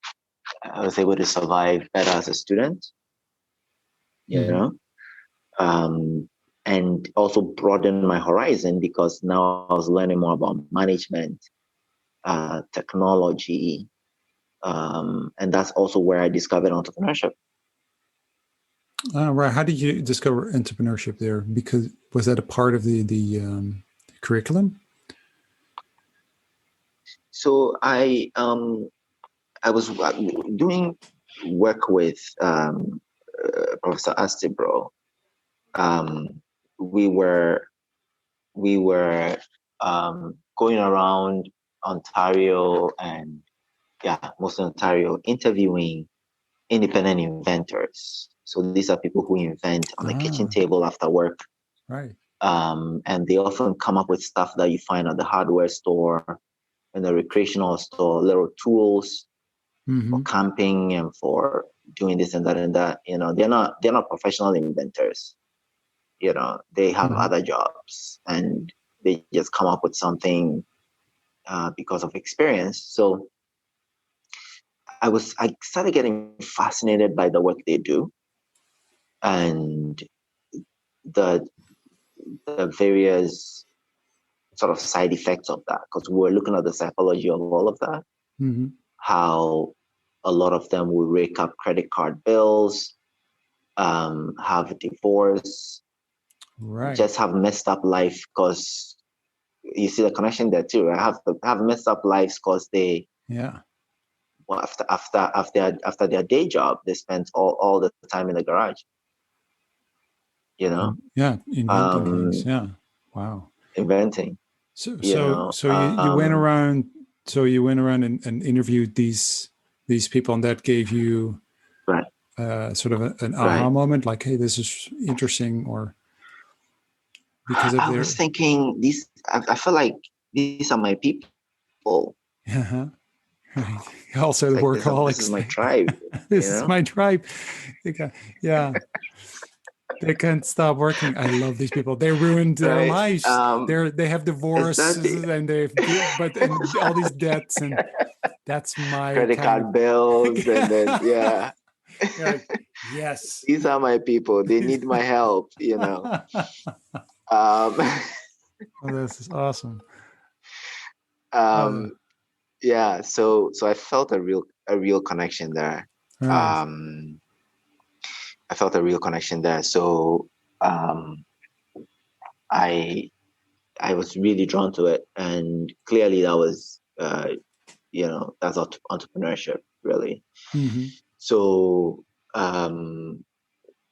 I was able to survive better as a student. And also broaden my horizon because now I was learning more about management, technology, And that's also where I discovered entrepreneurship. Right. How did you discover entrepreneurship there? Because was that a part of the curriculum? So I was doing work with Professor Astibro. We were going around Ontario and most of Ontario interviewing independent inventors. So these are people who invent on the kitchen table after work. Right. And they often come up with stuff that you find at the hardware store and the recreational store, little tools for camping and for doing this and that and that. You know, they're not professional inventors. You know, they have other jobs and they just come up with something because of experience. So I started getting fascinated by the work they do and the various sort of side effects of that, because we were looking at the psychology of all of that, how a lot of them will rake up credit card bills, have a divorce, just have messed up life because you see the connection there too. I have messed up lives because they after their day job they spent all the time in the garage. You know, inventing things. Wow, inventing. So you went around. So you went around and interviewed these people, and that gave you sort of an aha moment, like, hey, this is interesting, or because of I was thinking these. I feel like these are my people. Right. Also, the workaholics. This is my tribe. This is my tribe. Yeah. They can't stop working. I love these people. They ruined their lives. They have divorces and and all these debts, and that's my credit card bills, and then like, yes, these are my people. They need my help. You know. This is awesome. Yeah. So I felt a real connection there. Right. I felt a real connection there. So I was really drawn to it, and clearly that was that's entrepreneurship, really. So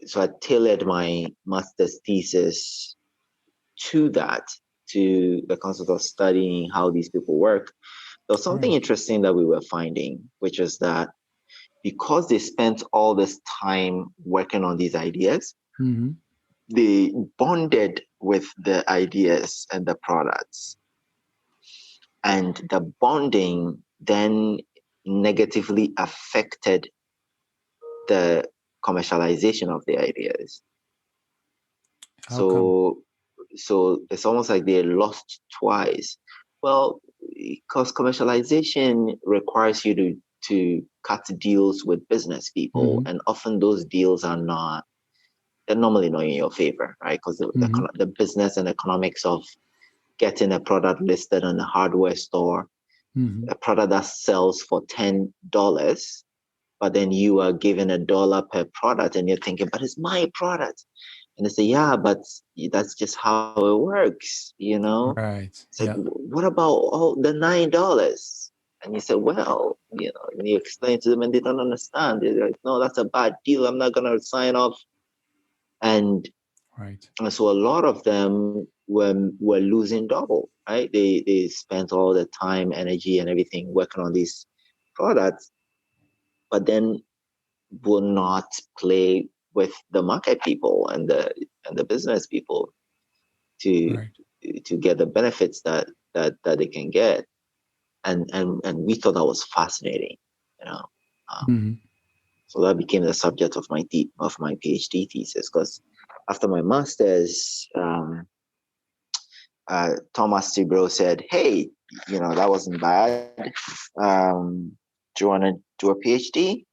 so I tailored my master's thesis to the concept of studying how these people work. There was something interesting that we were finding, which is that because they spent all this time working on these ideas, they bonded with the ideas and the products. And the bonding then negatively affected the commercialization of the ideas. So it's almost like they lost twice. Well, because commercialization requires you to cut deals with business people, and often those deals they're normally not in your favor, right? Because the business and economics of getting a product listed on a hardware store, a product that sells for $10, but then you are given $1 per product, and you're thinking, but it's my product. And they say, yeah, but that's just how it works, you know? Right. It's like, what about all the $9? And you say, well, you know, and you explain to them and they don't understand. They're like, no, that's a bad deal. I'm not going to sign off. And so a lot of them were losing double, right? They spent all the time, energy, and everything working on these products, but then will not play with the market people and the business people to get the benefits that they can get, and we thought that was fascinating, you know. So that became the subject of my PhD thesis, because after my master's, Thomas Tibro said, "Hey, you know, that wasn't bad. Do you want to do a PhD?"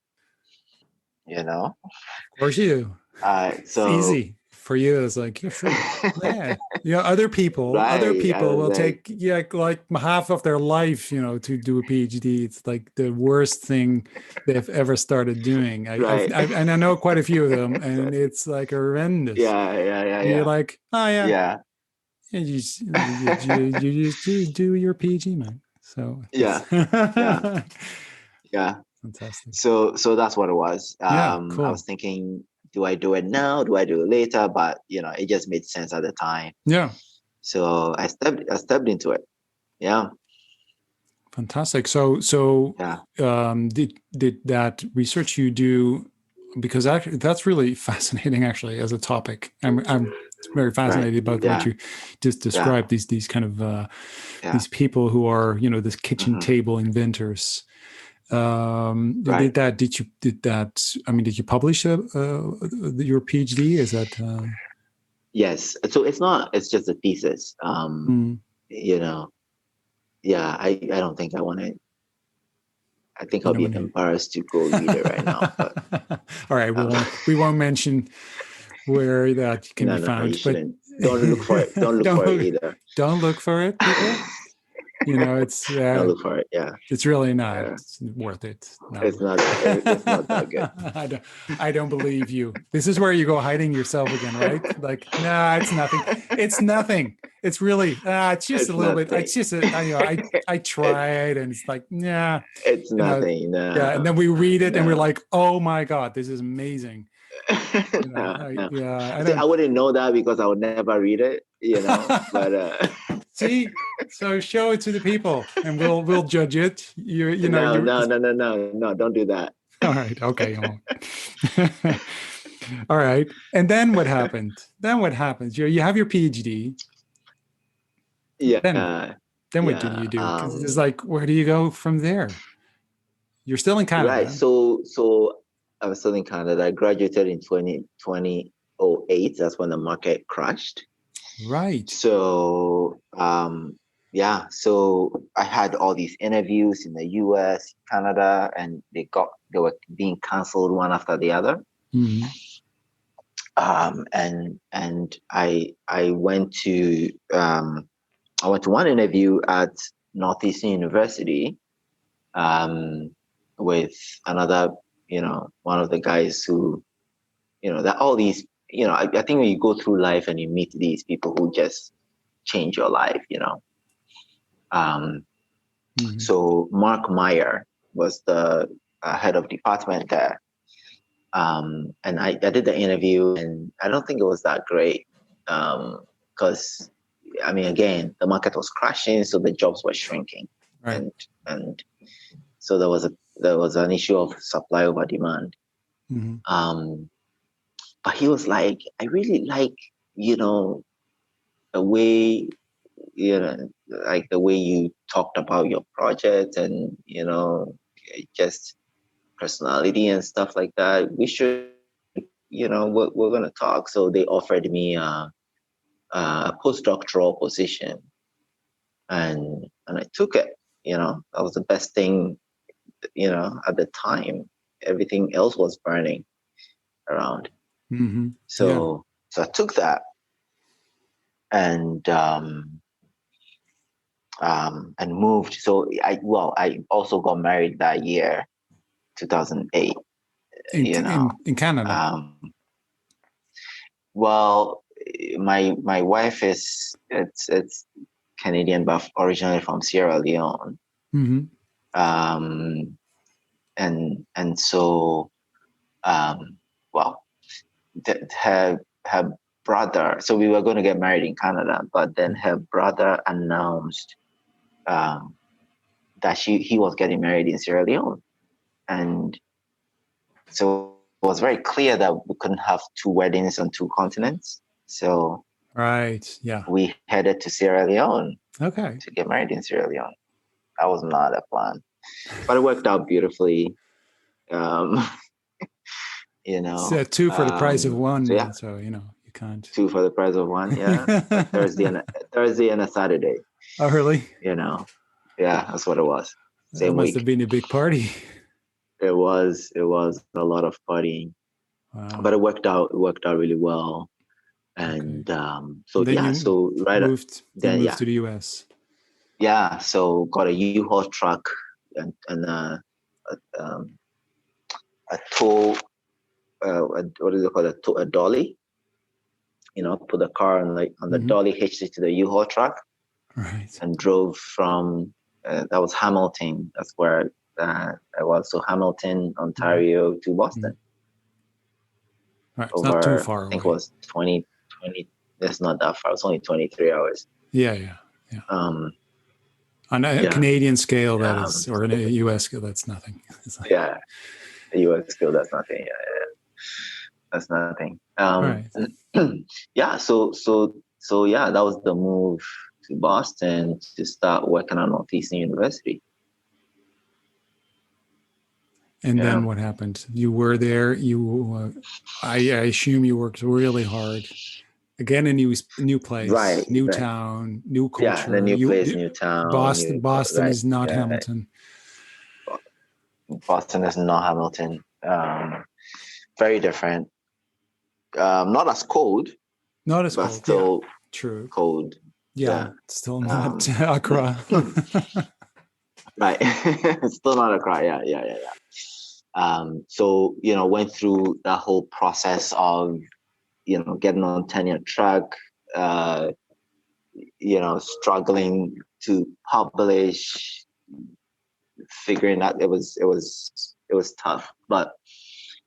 You know. Of course you do. So it's easy. for you, it's like, yeah, sure. Yeah. Other people Right. I was will like, take, like half of their life, to do a PhD. It's like the worst thing they've ever started doing. right. And I know quite a few of them, and it's like horrendous. You're Yeah. like, oh yeah, Yeah. you just do your PhD, man. So it's Yeah. Yeah. Yeah. fantastic. So that's what it was. Yeah, I was cool. thinking, do I do it now? Do I do it later? But it just made sense at the time. Yeah. So I stepped into it. Yeah. Fantastic. So Yeah. did that research you do, because actually that's really fascinating actually as a topic. I'm very Right. fascinated about what Yeah. you just Yeah. described, these kind of Yeah. these people who are, this kitchen Hmm. table inventors. Right. Did you publish your PhD? Is that Yes. So it's not. It's just a thesis. mm, You know. Yeah. I don't think I want to. I think you I'll know be when you embarrassed to go read it right now. But all right, um, we won't mention where that can be no, you found, but shouldn't. Don't look for it. Don't look for it don't either. don't look for it, people. It's Don't look for it. Yeah. it's really not Yeah. worth it. No. It's not that good. I don't believe you. This is where you go hiding yourself again, right? Like, nah, it's nothing. It's nothing. It's really, it's just a It's little bit. nothing. It's just, I It's tried, and it's like, nah, it's you know, nothing. yeah. And No. then we read it, and we're No. like, oh my god, this is amazing. No. I See, I don't. wouldn't know that because I would never read it. But See, so show it to the people, and we'll judge it. no, You're no, no, no, no, no. Don't do that. all right. Okay. All right. And then what happened? Then what happens? You have your PhD. Then Yeah. then what do Yeah. you do? Because it's like, where do you go from there? You're still in Right. Canada. So I was still in Canada. I graduated in 2008. That's when the market crashed. Right. So yeah, so I had all these interviews in the US, Canada, and they were being canceled one after the other. Mm-hmm. And I went to one interview at Northeastern University with another, one of the guys who, that all these, I think when you go through life and you meet these people who just change your life. Mm-hmm. So Mark Meyer was the head of department there. And I did the interview, and I don't think it was that great because, again, the market was crashing, so the jobs were shrinking, Right. and so there was an issue of supply over demand. Mm-hmm. But he was like, I really like, the way, like the way you talked about your project and, just personality and stuff like that. We should, we're going to talk. So they offered me a postdoctoral position, and I took it. That was the best thing, at the time. Everything else was burning around. Mm-hmm. Yeah. So I took that, and moved. So I also got married that year, 2008. In Canada. Well, my wife it's Canadian, but originally from Sierra Leone. Mm-hmm. And so, well, her brother. So we were going to get married in Canada, but then her brother announced that he was getting married in Sierra Leone, and so it was very clear that we couldn't have two weddings on two continents. So Right. Yeah. we headed to Sierra Leone Okay. to get married in Sierra Leone. That was not a plan, but it worked out beautifully. It's two for the price of one, So yeah, man. So you can't. two for the price of one. Yeah, a Thursday and a Saturday. Oh, really? Yeah, that's what it was. That Same must week. have been a big party. It was a lot of partying, Wow. but it worked out really well. And And then you so moved then, to the US. yeah, so got a U-Haul truck and a tow, what do they call it? A dolly. Put the car on the dolly, hitched it to the U-Haul truck, right, and drove from that was Hamilton. That's where I was. So Hamilton, Ontario to Boston. Right. It's not too Over, far I think away. it was 20. That's not that far. It's only 23 hours. Yeah. Um, On a Canadian scale, that is, or in a so, US scale, that's nothing. It's like, yeah, the US skill, that's nothing. Yeah, that's nothing. right. Yeah, so yeah, that was the move to Boston to start working at Northeastern University. And then what happened? You were there. I assume you worked really hard. Again, a new place, Right. new town, new Yeah, the culture. new place, new town, Boston right. is not Yeah, Hamilton. Boston is not Hamilton. Very different. Not as cold, Not as but cold. Yeah, still true. cold. Yeah, Yeah. still not Accra. Right. It's still not Accra. Yeah. So, went through that whole process of, getting on tenure track, struggling to publish, figuring out it was tough, but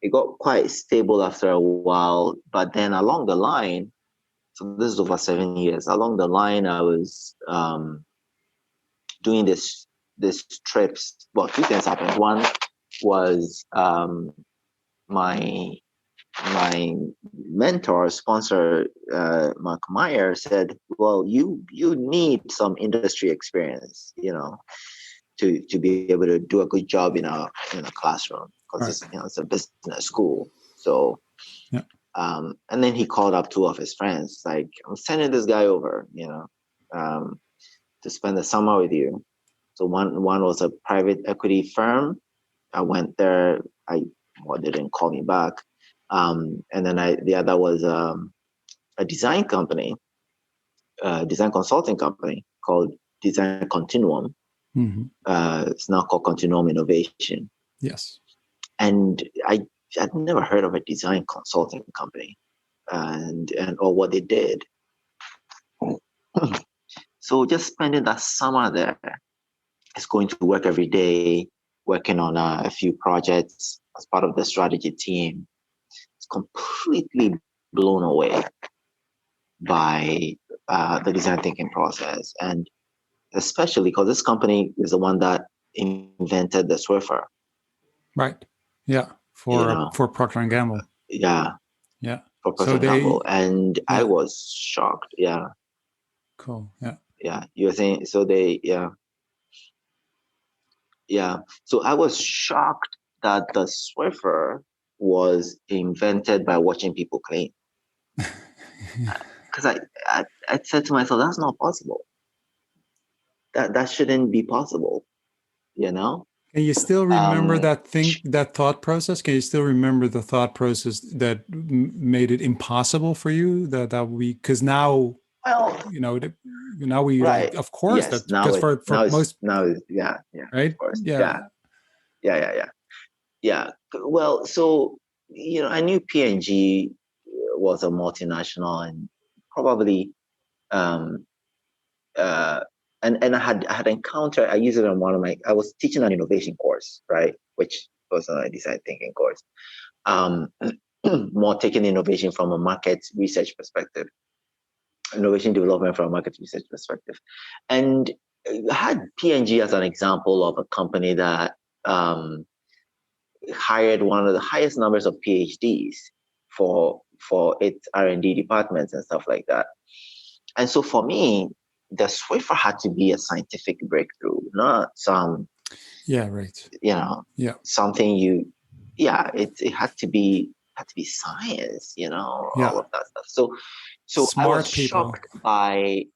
it got quite stable after a while. But then along the line, so this is over 7 years, along the line, I was doing this trips. Well, two things happened. One was my mentor, sponsor, Mark Meyer, said, "Well, you need some industry experience, to be able to do a good job in a classroom, because it's a business school." So, yeah. And then he called up two of his friends, like, "I'm sending this guy over, to spend the summer with you." So one was a private equity firm. I went there. They didn't call me back. And then the other was a design company, design consulting company called Design Continuum. It's now called Continuum Innovation. Yes. And I'd never heard of a design consulting company, and or what they did. So just spending that summer there, is going to work every day, working on a few projects as part of the strategy team. It's completely blown away by the design thinking process, and especially because this company is the one that invented the Swiffer. Right. Yeah. For Procter and Gamble. Yeah. Yeah. For Procter and Gamble, and yeah. I was shocked. Yeah. Cool. Yeah. Yeah. You're saying so? Yeah. So I was shocked that the Swiffer was invented by watching people clean. Because I said to myself, that's not possible. That shouldn't be possible, Can you still remember that thought process? Can you still remember the thought process that made it impossible for you? Because now, now we right. of course, Yes, that because for most yeah, right, of course, yeah. Well, so I knew P&G was a multinational, and probably and I had encountered. I used it on I was teaching an innovation course, right, which was a design thinking course. More taking innovation from a market research perspective, innovation development from a market research perspective, and I had P&G as an example of a company that hired one of the highest numbers of PhDs for its R&D departments and stuff like that. And so for me, the Swiffer had to be a scientific breakthrough, not some something it had to be science, all of that stuff. So I was shocked by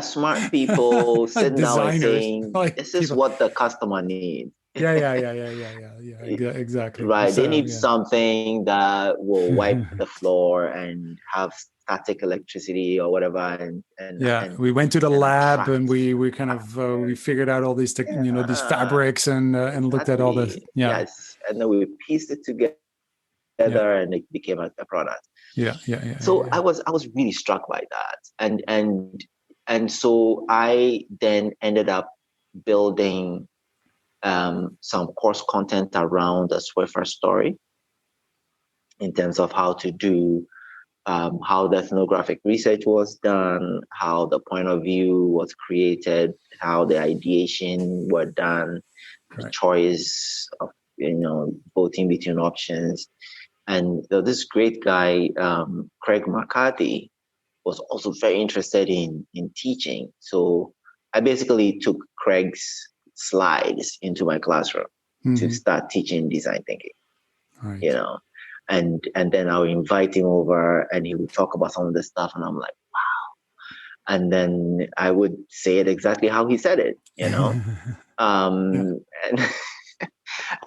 smart people sitting down and saying, this is what the customer needs. Yeah. Exactly. Right. They So need yeah. something that will wipe the floor and have static electricity or whatever, Yeah, we went to the and lab attract and we kind of we customers. figured out all these these Yeah, fabrics and looked at all the exactly. Yes. And then we pieced it together yeah and it became a product. So yeah. I was really struck by that. And so I then ended up building some course content around the Swiffer story in terms of how to do how the ethnographic research was done, how the point of view was created, how the ideation were done, the Right. choice of voting between options. And this great guy, Craig McCarthy, was also very interested in teaching. So I basically took Craig's slides into my classroom to Mm-hmm. start teaching design thinking, you Right. know. And then I would invite him over and he would talk about some of the stuff and I'm like, and then I would say it exactly how he said it, Yeah.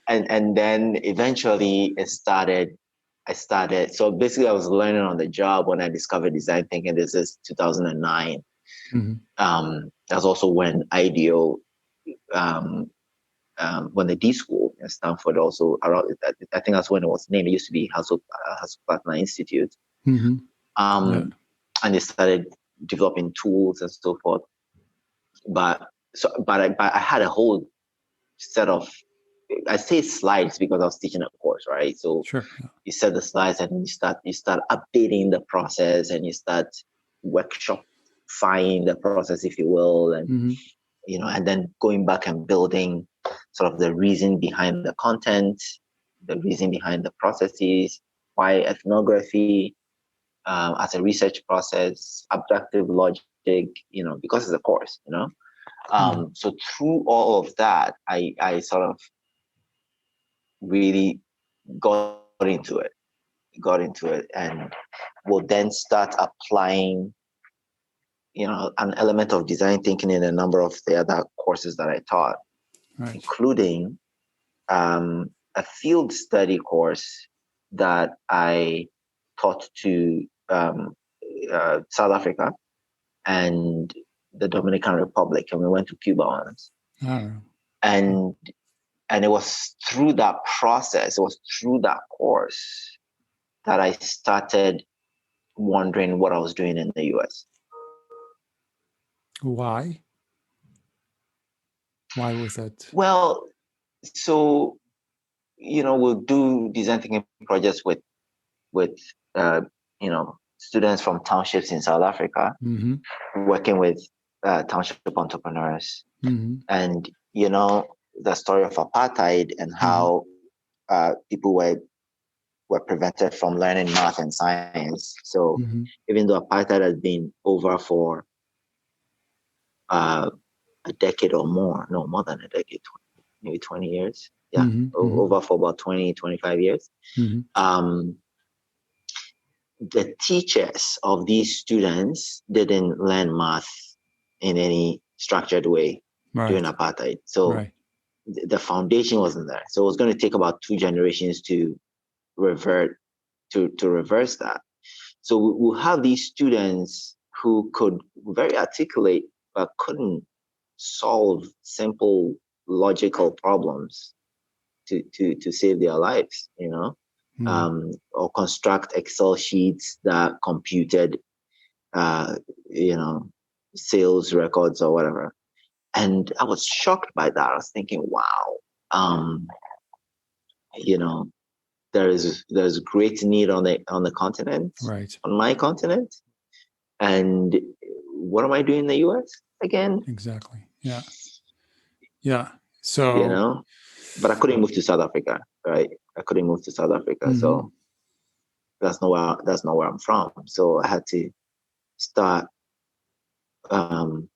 and and then eventually I started. So basically, I was learning on the job when I discovered design thinking. This is 2009. Mm-hmm. That's also when IDEO, when the D School in Stanford also around. I think that's when it was named. It used to be Hasso-Plattner Institute. Mm-hmm. Yeah. Um, and they started developing tools and so forth. But I had a whole set of, I say slides because I was teaching a course, right? So Sure. Yeah. you set the slides and you start updating the process and you start workshopifying the process, if you will, and Mm-hmm. and then going back and building sort of the reason behind the content, the reason behind the processes, why ethnography as a research process, abductive logic, because it's a course, Mm-hmm. So through all of that, I sort of really got into it, and will then start applying, an element of design thinking in a number of the other courses that I taught, Right. including a field study course that I taught to South Africa and the Dominican Republic, and we went to Cuba once. Oh. And and it was through that process, it was through that course that I started wondering what I was doing in the US. Why? Why was that? Well, so we'll do design thinking projects with uh, students from townships in South Africa, Mm-hmm. working with township entrepreneurs, Mm-hmm. and the story of apartheid and Mm-hmm. how people were prevented from learning math and science. So Mm-hmm. even though apartheid has been over for uh, a decade or more, no, more than a decade, maybe 20 years. Yeah, Mm-hmm. over for about 20, 25 years. Mm-hmm. Um, the teachers of these students didn't learn math in any structured way during Right. apartheid. So Right. the foundation wasn't there. So it was going to take about 2 generations to revert to reverse that. So we'll have these students who could very articulate but couldn't solve simple logical problems to save their lives, Mm-hmm. or construct Excel sheets that computed, uh, you know, sales records or whatever. And I was shocked by that. I was thinking, wow, um, you know, there's great need on the continent, Right. on my continent, and what am I doing in the U.S. again? Exactly. Yeah. Yeah. You So. know, but I couldn't move to South Africa, right? I couldn't move to South Africa, Mm-hmm. so that's not where I'm from. So I had to start. Um,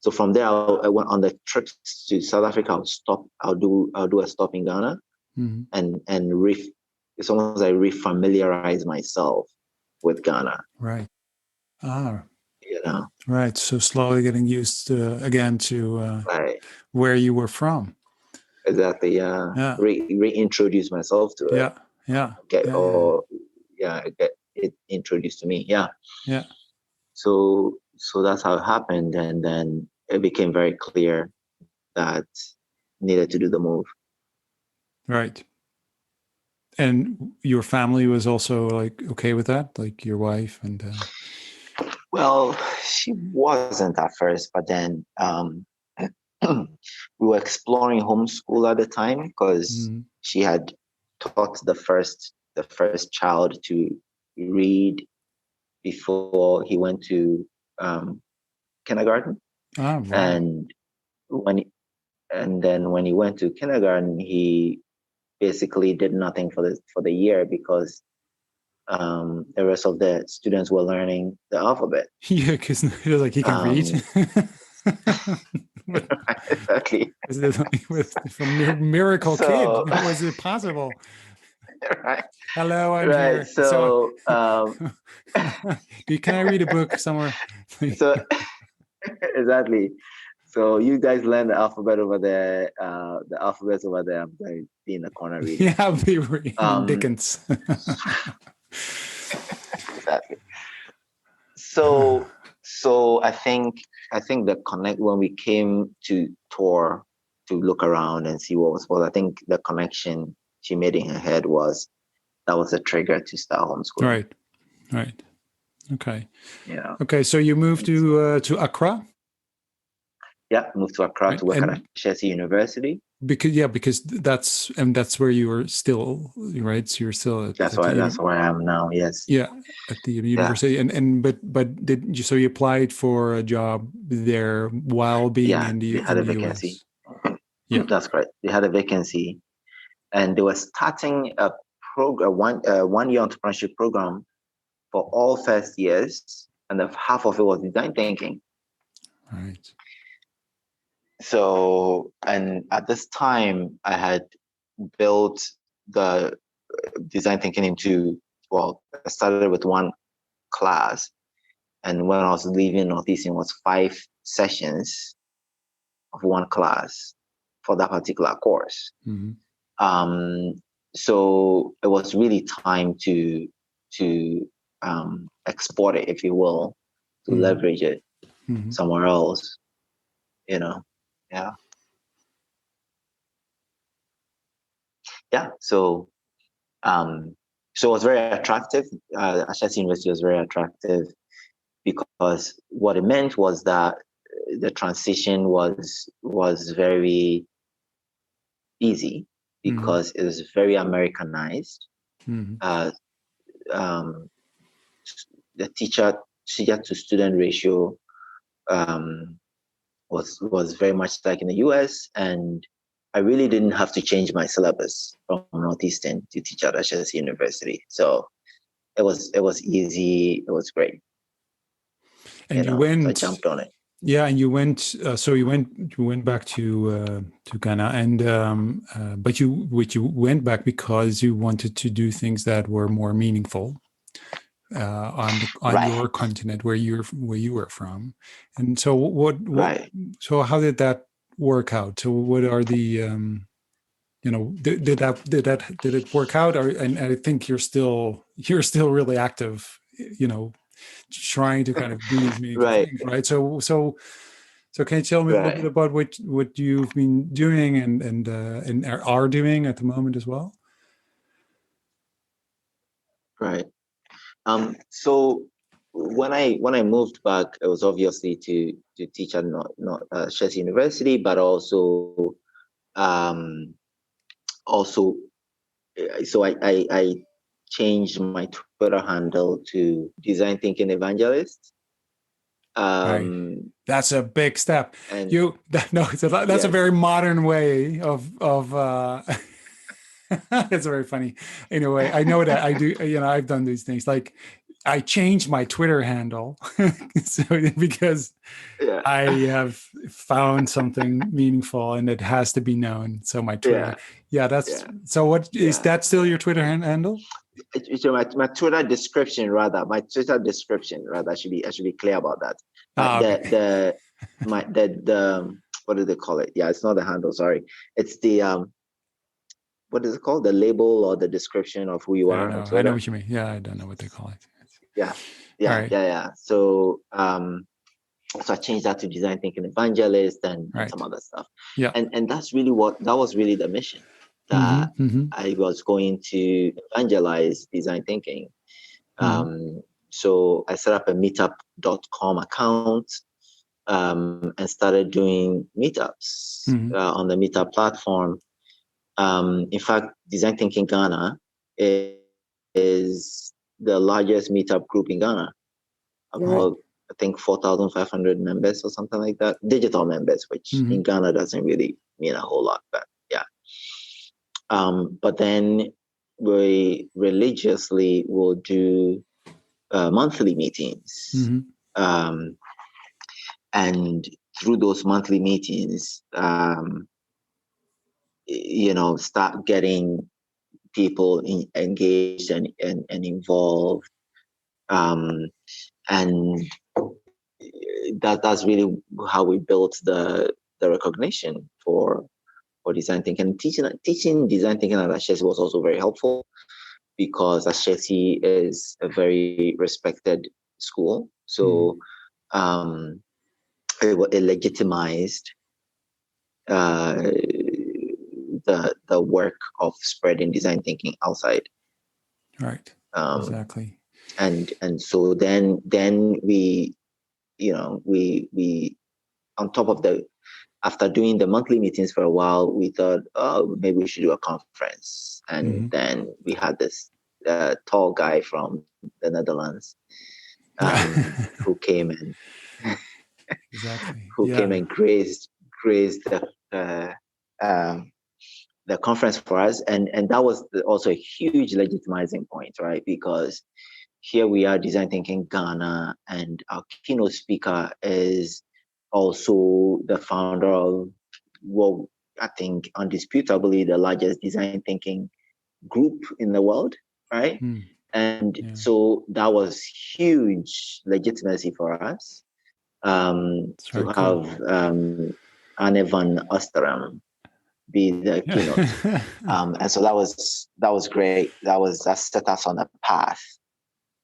so from there, I went on the trips to South Africa. I'll stop. I'll do a stop in Ghana, Mm-hmm. and it's almost like refamiliarize myself with Ghana. Right. Ah. You know, Right. So slowly getting used again to right. where you were from. exactly. Yeah, Yeah. reintroduce myself to it. Yeah. Yeah. Get Yeah. Yeah. or yeah, get it introduced to me. Yeah. Yeah. So that's how it happened, and then it became very clear that needed to do the move. Right. And your family was also like okay with that, like your wife and. Well, she wasn't at first, but then we were exploring homeschool at the time because Mm. she had taught the first child to read before he went to kindergarten, Ah, wow. and when he, and then when he went to kindergarten, he basically did nothing for the year because the rest of the students were learning the alphabet. Yeah, because he was like he can read. Um, But exactly. is it like with from miracle kid? So How is it possible? right, Hello, I'm right. here. So, So can I read a book somewhere? so exactly. So you guys learn the alphabet over there. The alphabet's over there. I'm going to be in the corner reading. Yeah, I'll be reading Um, Dickens. exactly. So I think the connect when we came to tour to look around and see what was I think the connection she made in her head was that was a trigger to start homeschooling. Right, right. Okay, Yeah. okay. So you moved to Accra, Yeah, moved to Accra right? to work at And Ashesi University. because that's where you were still, right? So you're still That's at the why that's where I am now. Yes. yeah, at the Yeah. university, but did you so you applied for a job there while being Yeah. They had in a the vacancy. US? Yeah, That's correct. They had a vacancy, and they were starting a program, one year entrepreneurship program for all first years, and half of it was design thinking. right. So, and at this time, I had built the design thinking into, well, I started with one class, and when I was leaving Northeastern, it was 5 sessions of one class for that particular course. Mm-hmm. Um, so it was really time to export it, if you will, to Mm-hmm. leverage it Mm-hmm. somewhere else. You know, yeah, yeah. So it was very attractive. Ashesi University was very attractive because what it meant was that the transition was very easy Mm-hmm. because it was very Americanized. Mm-hmm. Uh, um, the teacher to student ratio um, was very much like in the US, and I really didn't have to change my syllabus from Northeastern to teach at Ashesi University. So it was easy. It was great. And you So I went, jumped on it. yeah, and you went. So you went back to Ghana, and but you went back because you wanted to do things that were more meaningful on Right, your continent where you were from. And so right. so how did that work out? So what are the did it work out? And I think you're still really active, trying to kind of do these meaningful Right, things, right? So can you tell me a little bit right, about what you've been doing and are doing at the moment as well? right. So when I moved back, it was obviously to teach at not Sheffield University, but um also so I changed my Twitter handle to Design Thinking Evangelist. Right. Um, That's a big step. and No, that's a yes, very modern way of it's very funny in a way. I know that I do, I've done these things. Like I changed my Twitter handle so because yeah, I have found something meaningful and it has to be known. So my Twitter, yeah, yeah, that's yeah, so what is yeah. that still your Twitter handle? So my Twitter description rather, I should be clear about that. Ah, okay. The my the what do they call it? Yeah, it's not the handle. Sorry, it's the what is it called? The label or the description of who you I don't are on know. I know Twitter. what you mean. Yeah, I don't know what they call it. Yeah, All yeah, right. yeah, yeah. So so I changed that to design thinking evangelist and Right. some other stuff. Yeah. And that was really the mission, Mm-hmm. that Mm-hmm. I was going to evangelize design thinking. Mm-hmm. So I set up a meetup.com account, and started doing meetups Mm-hmm. on the meetup platform. In fact, Design Thinking Ghana is the largest meetup group in Ghana. Right. About, I think, 4,500 members or something like that. Digital members, which Mm-hmm. in Ghana doesn't really mean a whole lot, but yeah. But then we religiously will do monthly meetings. Mm-hmm. Um, and through those monthly meetings, start getting people engaged and involved. Um, and that's really how we built the recognition for design thinking. Teaching design thinking at Ashesi was also very helpful, because Ashesi is a very respected school. So it legitimized uh, the work of spreading design thinking outside. Right. Exactly. And so then we we on top of the after doing the monthly meetings for a while, we thought, oh, maybe we should do a conference. And Mm-hmm. then we had this tall guy from the Netherlands, Yeah. who came and Exactly. who came Yeah. and graced the conference for us, and that was also a huge legitimizing point, right? Because here we are, design thinking Ghana, and our keynote speaker is also the founder of what I think undisputably the largest design thinking group in the world, right? Mm. And Yeah. so that was huge legitimacy for us, It's to very cool. have Anne van Osteram be the keynote. And so that was great. That set us on a path,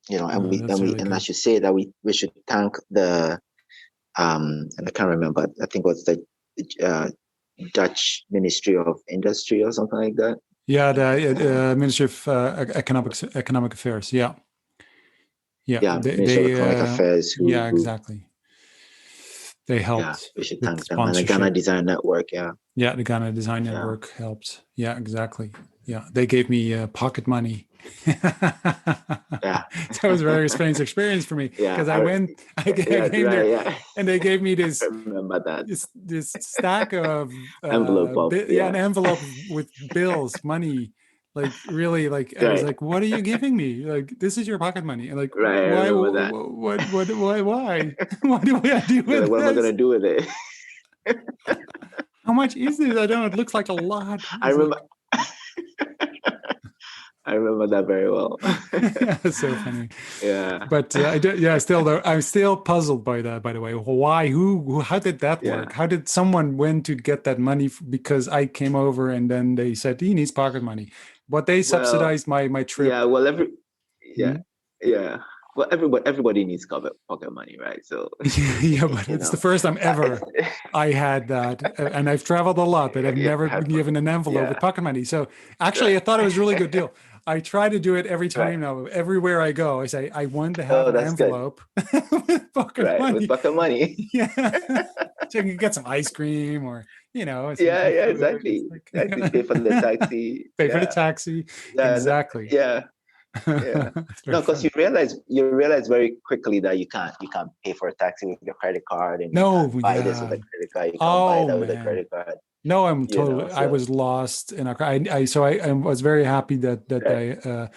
and That's really and I good. should say that we should thank the and I can't remember, I think it was the Dutch Ministry of Industry or something like that. Yeah, the Ministry of Economic Affairs. Yeah. Yeah. Yeah, Ministry of Economic Affairs, Yeah, who exactly. They yeah, helped we should with thank them. And the Ghana sponsorship. Design Network, yeah. Yeah, the Ghana Design Yeah. Network helped. Yeah, exactly. Yeah, they gave me pocket money. Yeah. That was a very strange experience for me, Yeah. because I Yeah, came right, there, yeah. and they gave me I remember that. this stack of Envelope of, an envelope with bills, money. Like, really, like, I was right. like, "What are you giving me? Like, this is your pocket money." And like, Right, I why? remember that. Why? What do I do You're like, with what am I this? gonna do with it? How much is this? I don't know. It looks like a lot. I It's remember like, I remember that very well. yeah, it's so funny. Yeah. But I do, yeah, still though, I'm still puzzled by that. By the way, why? How did that Yeah. work? How did someone went to get that money? Because I came over and then they said he needs pocket money, but they Well, subsidized my yeah, trip. well yeah, Mhm. yeah. Well, everybody needs pocket money, right? So Yeah, but it's the first time ever I had that, and I've traveled a lot, but I've yeah, never been given an envelope yeah, with pocket money. So actually, I thought it was a really good deal. I try to do it every right. time now. Everywhere I go, I say I want to have Oh, an that's good. envelope with pocket Right, with money. pocket money. Yeah, so you can get some ice cream or Yeah, some yeah, food. It's exactly. like Exactly. Pay for the taxi. pay for the Yeah, taxi. yeah, no, Exactly. yeah, yeah. It's very No, because funny. you realize very quickly that you can't pay for a taxi with your credit card, and you No, can't buy this with yeah. a credit card. You can't buy Oh that with a man. credit card. No, I So was lost in Accra. I was very happy that right, yeah,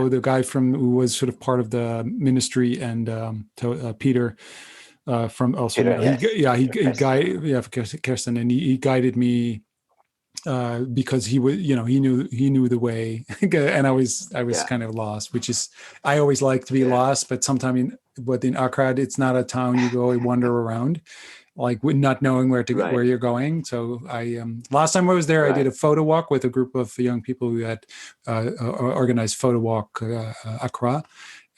the guy who was sort of part of the ministry, and Peter from also, Peter, yes, he Peter Kirsten. guided, yeah, Kirsten, and he guided me, because he was, he knew the way. And I was Yeah, kind of lost, which is, I always like to be yeah, lost, but sometimes but in Accra, it's not a town you go and wander around. like not knowing where to Right. where you're going. So I last time I was there, I did a photo walk with a group of young people who had organized photo walk Accra.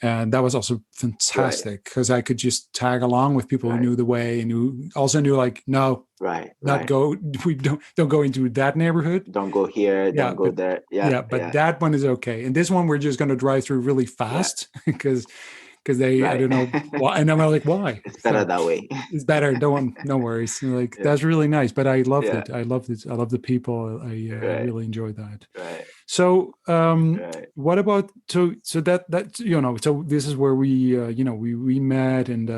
And that was also fantastic because I could just tag along with people who knew the way and who also knew like, no, not go. We don't go into that neighborhood. Don't go here. Don't go there. But that one is okay. And this one we're just going to drive through really fast because they I don't know why. And I'm like, why? It's better that way. It's better. No worries. Like that's really nice. But I loved it. I loved it. I love the people. I really enjoyed that. So what about so that you know, so this is where we you know, we met and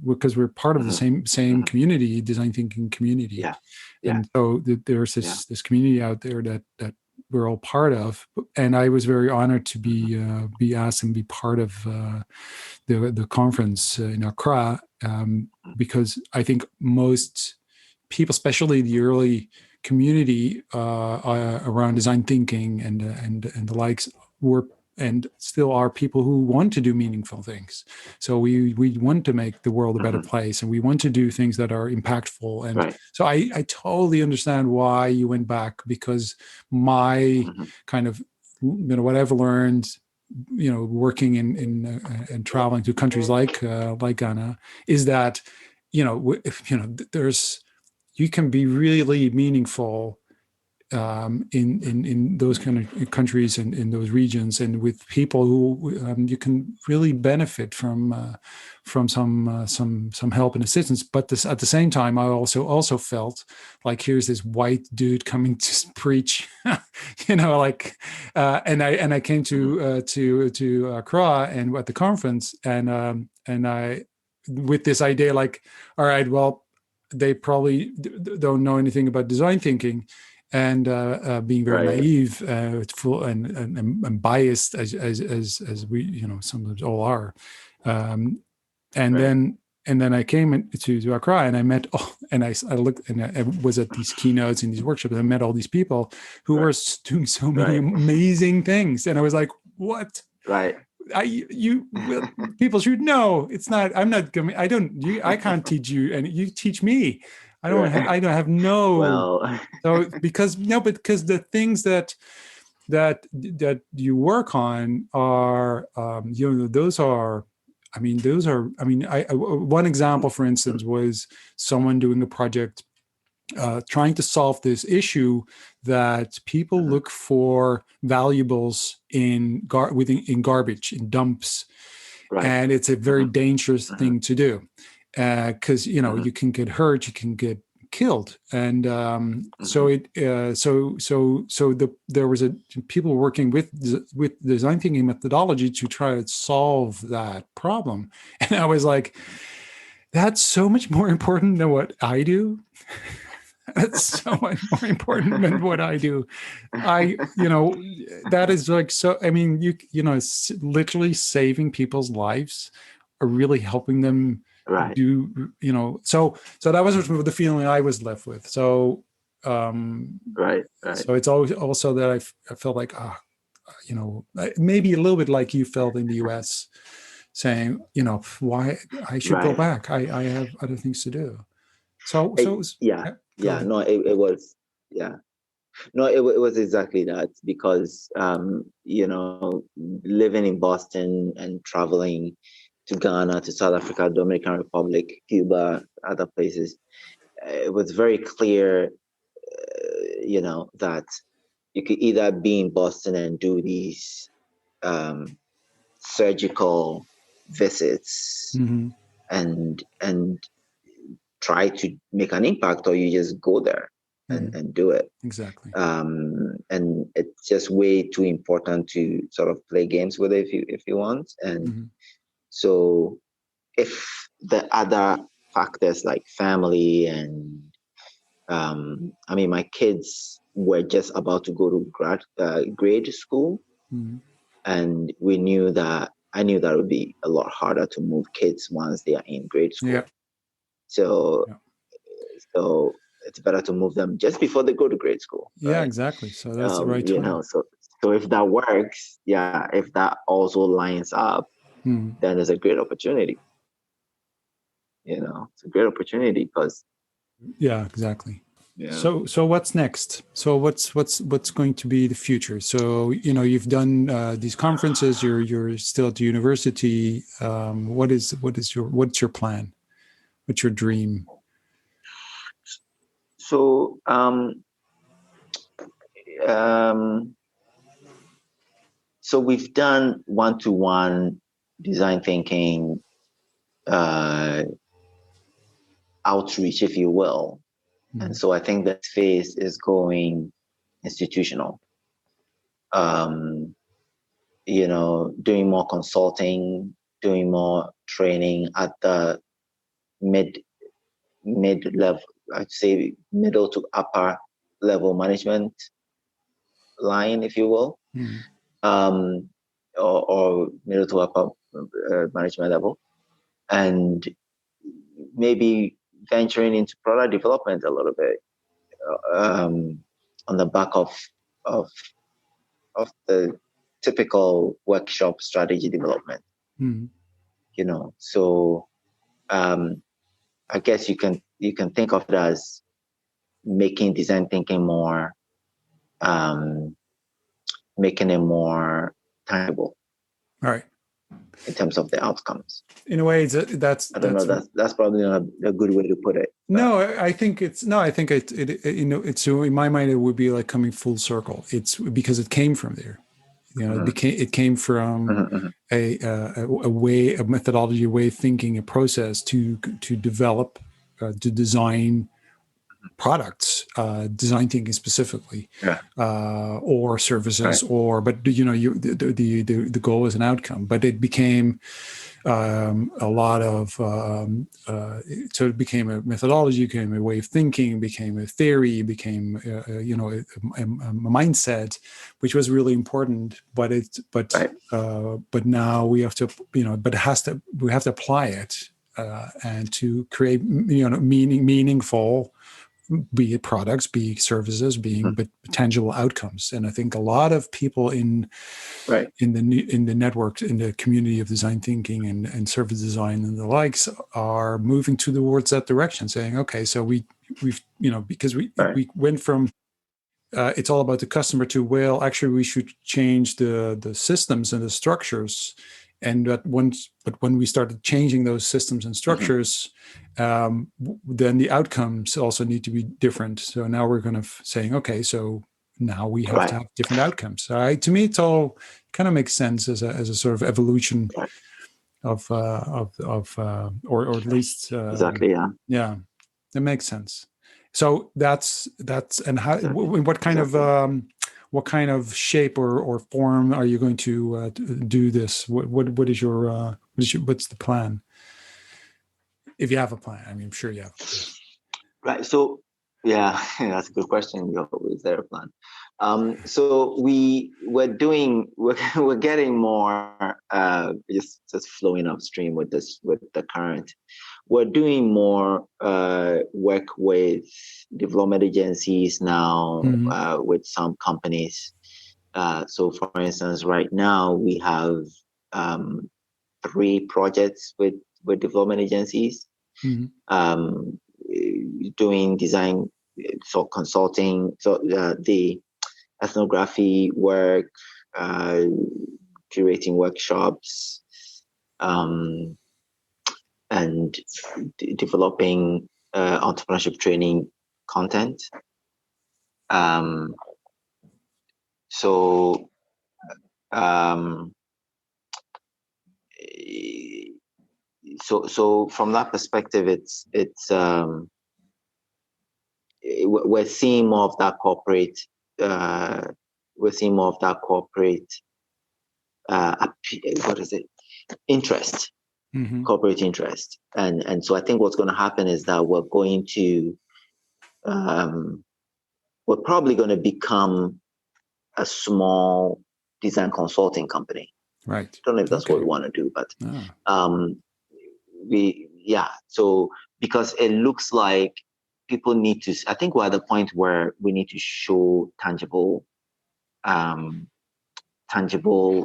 because we're part of the same community, design thinking community. And so there's this community out there that we're all part of, and I was very honored to be asked and be part of the conference in Accra, because I think most people, especially the early community around design thinking and the likes, were and still are people who want to do meaningful things. So we want to make the world a better place, and we want to do things that are impactful. And so I totally understand why you went back, because my kind of, you know, what I've learned, you know, working in and traveling to countries like Ghana, is that, you know, you can be really meaningful in those kind of countries and in those regions, and with people who you can really benefit from some help and assistance. But at the same time, I also felt like, here's this white dude coming to preach, you know, like, and I came to Accra and at the conference, and I, with this idea, like, all right, well, they probably don't know anything about design thinking, and being very naive, full and biased as we, you know, sometimes all are, and then I came to Accra, and I met, and I looked, and I was at these keynotes and these workshops, and I met all these people who were doing so many amazing things, and I was like, what? People should know. It's not. I'm not going. I can't teach you, and you teach me. I don't have no. Well, so because the things that you work on are, you know, those are. I mean, one example, for instance, was someone doing a project trying to solve this issue that people look for valuables in garbage, in dumps, and it's a very dangerous thing to do, because you know, you can get hurt, you can get killed, and there was people working with design thinking methodology to try to solve that problem, and I was like, that's so much more important than what I do. That's so much more important than what I do. You know, that is like, so, I mean, you know, it's literally saving people's lives, or really helping them do, you know, so that was the feeling I was left with. So, so it's always also that I felt like, you know, maybe a little bit like you felt in the US, saying, you know, why I should go back. I have other things to do. So it was, it was exactly that, because you know, living in Boston and traveling to Ghana, to South Africa, Dominican Republic, Cuba, other places, it was very clear, you know, that you could either be in Boston and do these surgical visits and try to make an impact, or you just go there and do it. Exactly. And it's just way too important to sort of play games with it if you want. And so if the other factors like family and I mean, my kids were just about to go to grade school, and I knew that it would be a lot harder to move kids once they are in grade school. So it's better to move them just before they go to grade school. Yeah, exactly. So that's the right time. You know, so if that works, if that also lines up, then there's a great opportunity. it's a great opportunity because Yeah, exactly. yeah. So what's next? So what's going to be the future? So you've done these conferences. You're still at the university. What's your plan? What's your dream? So um, so we've done one-to-one design thinking outreach, if you will, and so I think that phase is going institutional. Doing more consulting, doing more training at the mid level, I'd say middle to upper level management line, if you will, um, or middle to upper management level, and maybe venturing into product development a little bit on the back of the typical workshop strategy development. So I guess you can think of it as making design thinking more, making it more tangible. All right. In terms of the outcomes. In a way, that's I don't know. That's probably not a good way to put it. No, I think it's no. I think it's in my mind it would be like coming full circle. It's because it came from there. It came from a methodology, a way of thinking, a process to develop, to design products, design thinking specifically, or services, but the goal is an outcome. But it became a lot of so it became a methodology, became a way of thinking, became a theory, became a mindset, which was really important. But now we have to we have to apply it and to create meaningful, be it products, be it services, but tangible outcomes. And I think a lot of people in the network, in the community of design thinking and service design and the likes, are moving towards that direction, saying, okay, so we've because we went from it's all about the customer to, well, actually we should change the systems and the structures. And but when we started changing those systems and structures, then the outcomes also need to be different. So now we're kind of saying, okay, so now we have to have different outcomes. To me, it's all kind of makes sense as a sort of evolution of or at least exactly, yeah, that makes sense. So that's and how what kind of shape or form are you going to do this? What's the plan? If you have a plan, I mean, I'm sure you have. Right. So yeah, that's a good question. Is there a plan? So we're getting more just flowing upstream with the current. We're doing more work with development agencies now, with some companies. So for instance, right now we have 3 projects with development agencies. Doing design, so consulting, so the ethnography work, curating workshops, and developing entrepreneurship training content. So from that perspective, we're seeing more of that corporate. We're seeing more of that corporate. What is it? Interest, corporate interest, and so I think what's going to happen is that we're probably going to become a small design consulting company. Right. I don't know if that's what we want to do, but So because it looks like people need to. I think we're at the point where we need to show tangible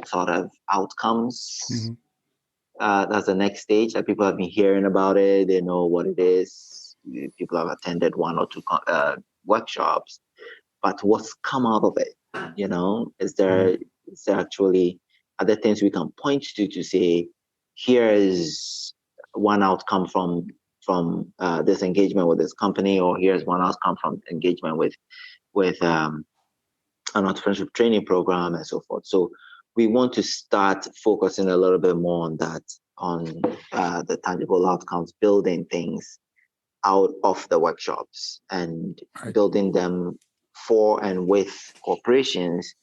sort of outcomes that's the next stage. That people have been hearing about it. They know what it is. People have attended one or two workshops. But what's come out of it? Is there actually other things we can point to say, here is one outcome from this engagement with this company, or here's one outcome from engagement with an entrepreneurship training program and so forth. So we want to start focusing a little bit more on that, on the tangible outcomes, building things out of the workshops and building them for and with corporations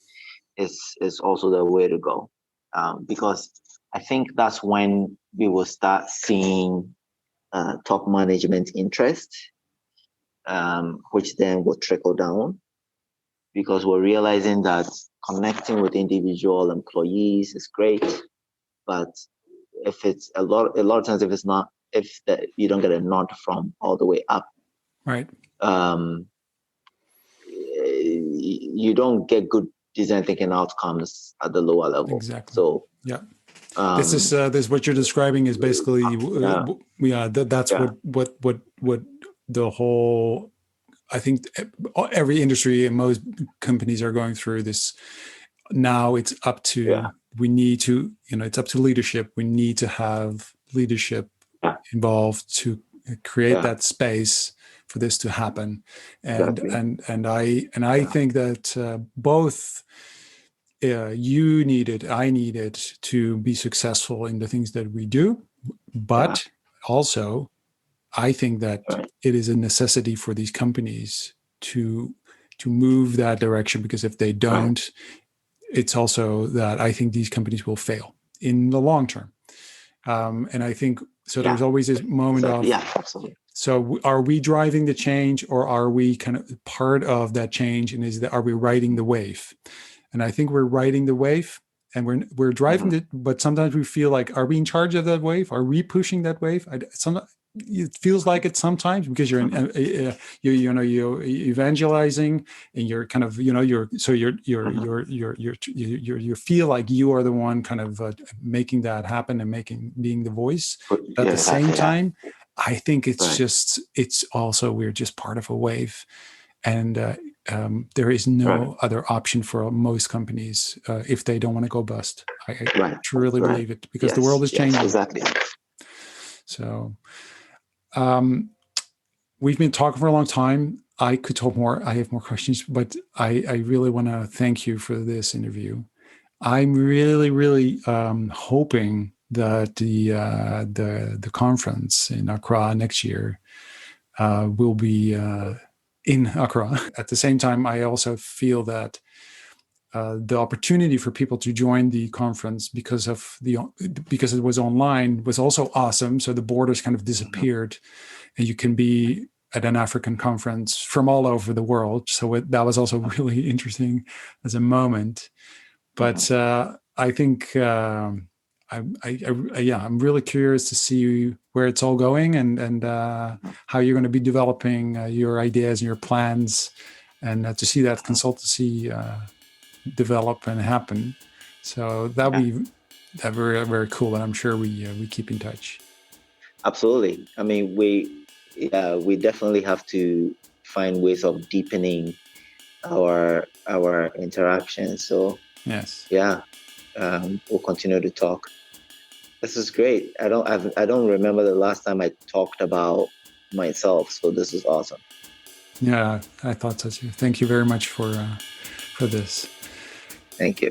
is also the way to go. Because I think that's when we will start seeing top management interest, which then will trickle down, because we're realizing that connecting with individual employees is great, but if it's a lot of times, if you don't get a nod from all the way up, right? You don't get good design thinking outcomes at the lower level. Exactly. So yeah. This is what you're describing is basically that's what the whole, I think every industry and most companies are going through this. Now it's up to we need to, it's up to leadership. We need to have leadership involved to create that space for this to happen. And I think that both you needed, I needed to be successful in the things that we do, but also I think that it is a necessity for these companies to move that direction, because if they don't, it's also that I think these companies will fail in the long term. And I think so. There's always this moment of absolutely. So are we driving the change, or are we kind of part of that change? And are we riding the wave? And I think we're riding the wave, and we're driving it. But sometimes we feel like, are we in charge of that wave? Are we pushing that wave? It feels like it sometimes, because you're you're evangelizing, and you're kind of you feel like you are the one kind of making that happen and being the voice. But at the same time, I think it's also we're just part of a wave, and there is no other option for most companies if they don't want to go bust. I truly believe it, because the world is changing. Exactly. So we've been talking for a long time. I could talk more. I have more questions, but I really want to thank you for this interview. I'm really, really hoping that the conference in Accra next year will be in Accra. At the same time, I also feel that the opportunity for people to join the conference because it was online was also awesome. So the borders kind of disappeared, and you can be at an African conference from all over the world. So that was also really interesting as a moment. But I think I'm really curious to see where it's all going, and how you're going to be developing your ideas and your plans, and to see that consultancy develop and happen. So that'd be very, very cool, and I'm sure we keep in touch. Absolutely. I mean, we definitely have to find ways of deepening our interactions. So yes, we'll continue to talk. This is great. I don't remember the last time I talked about myself, so this is awesome. Yeah, I thought so too. Thank you very much for this. Thank you.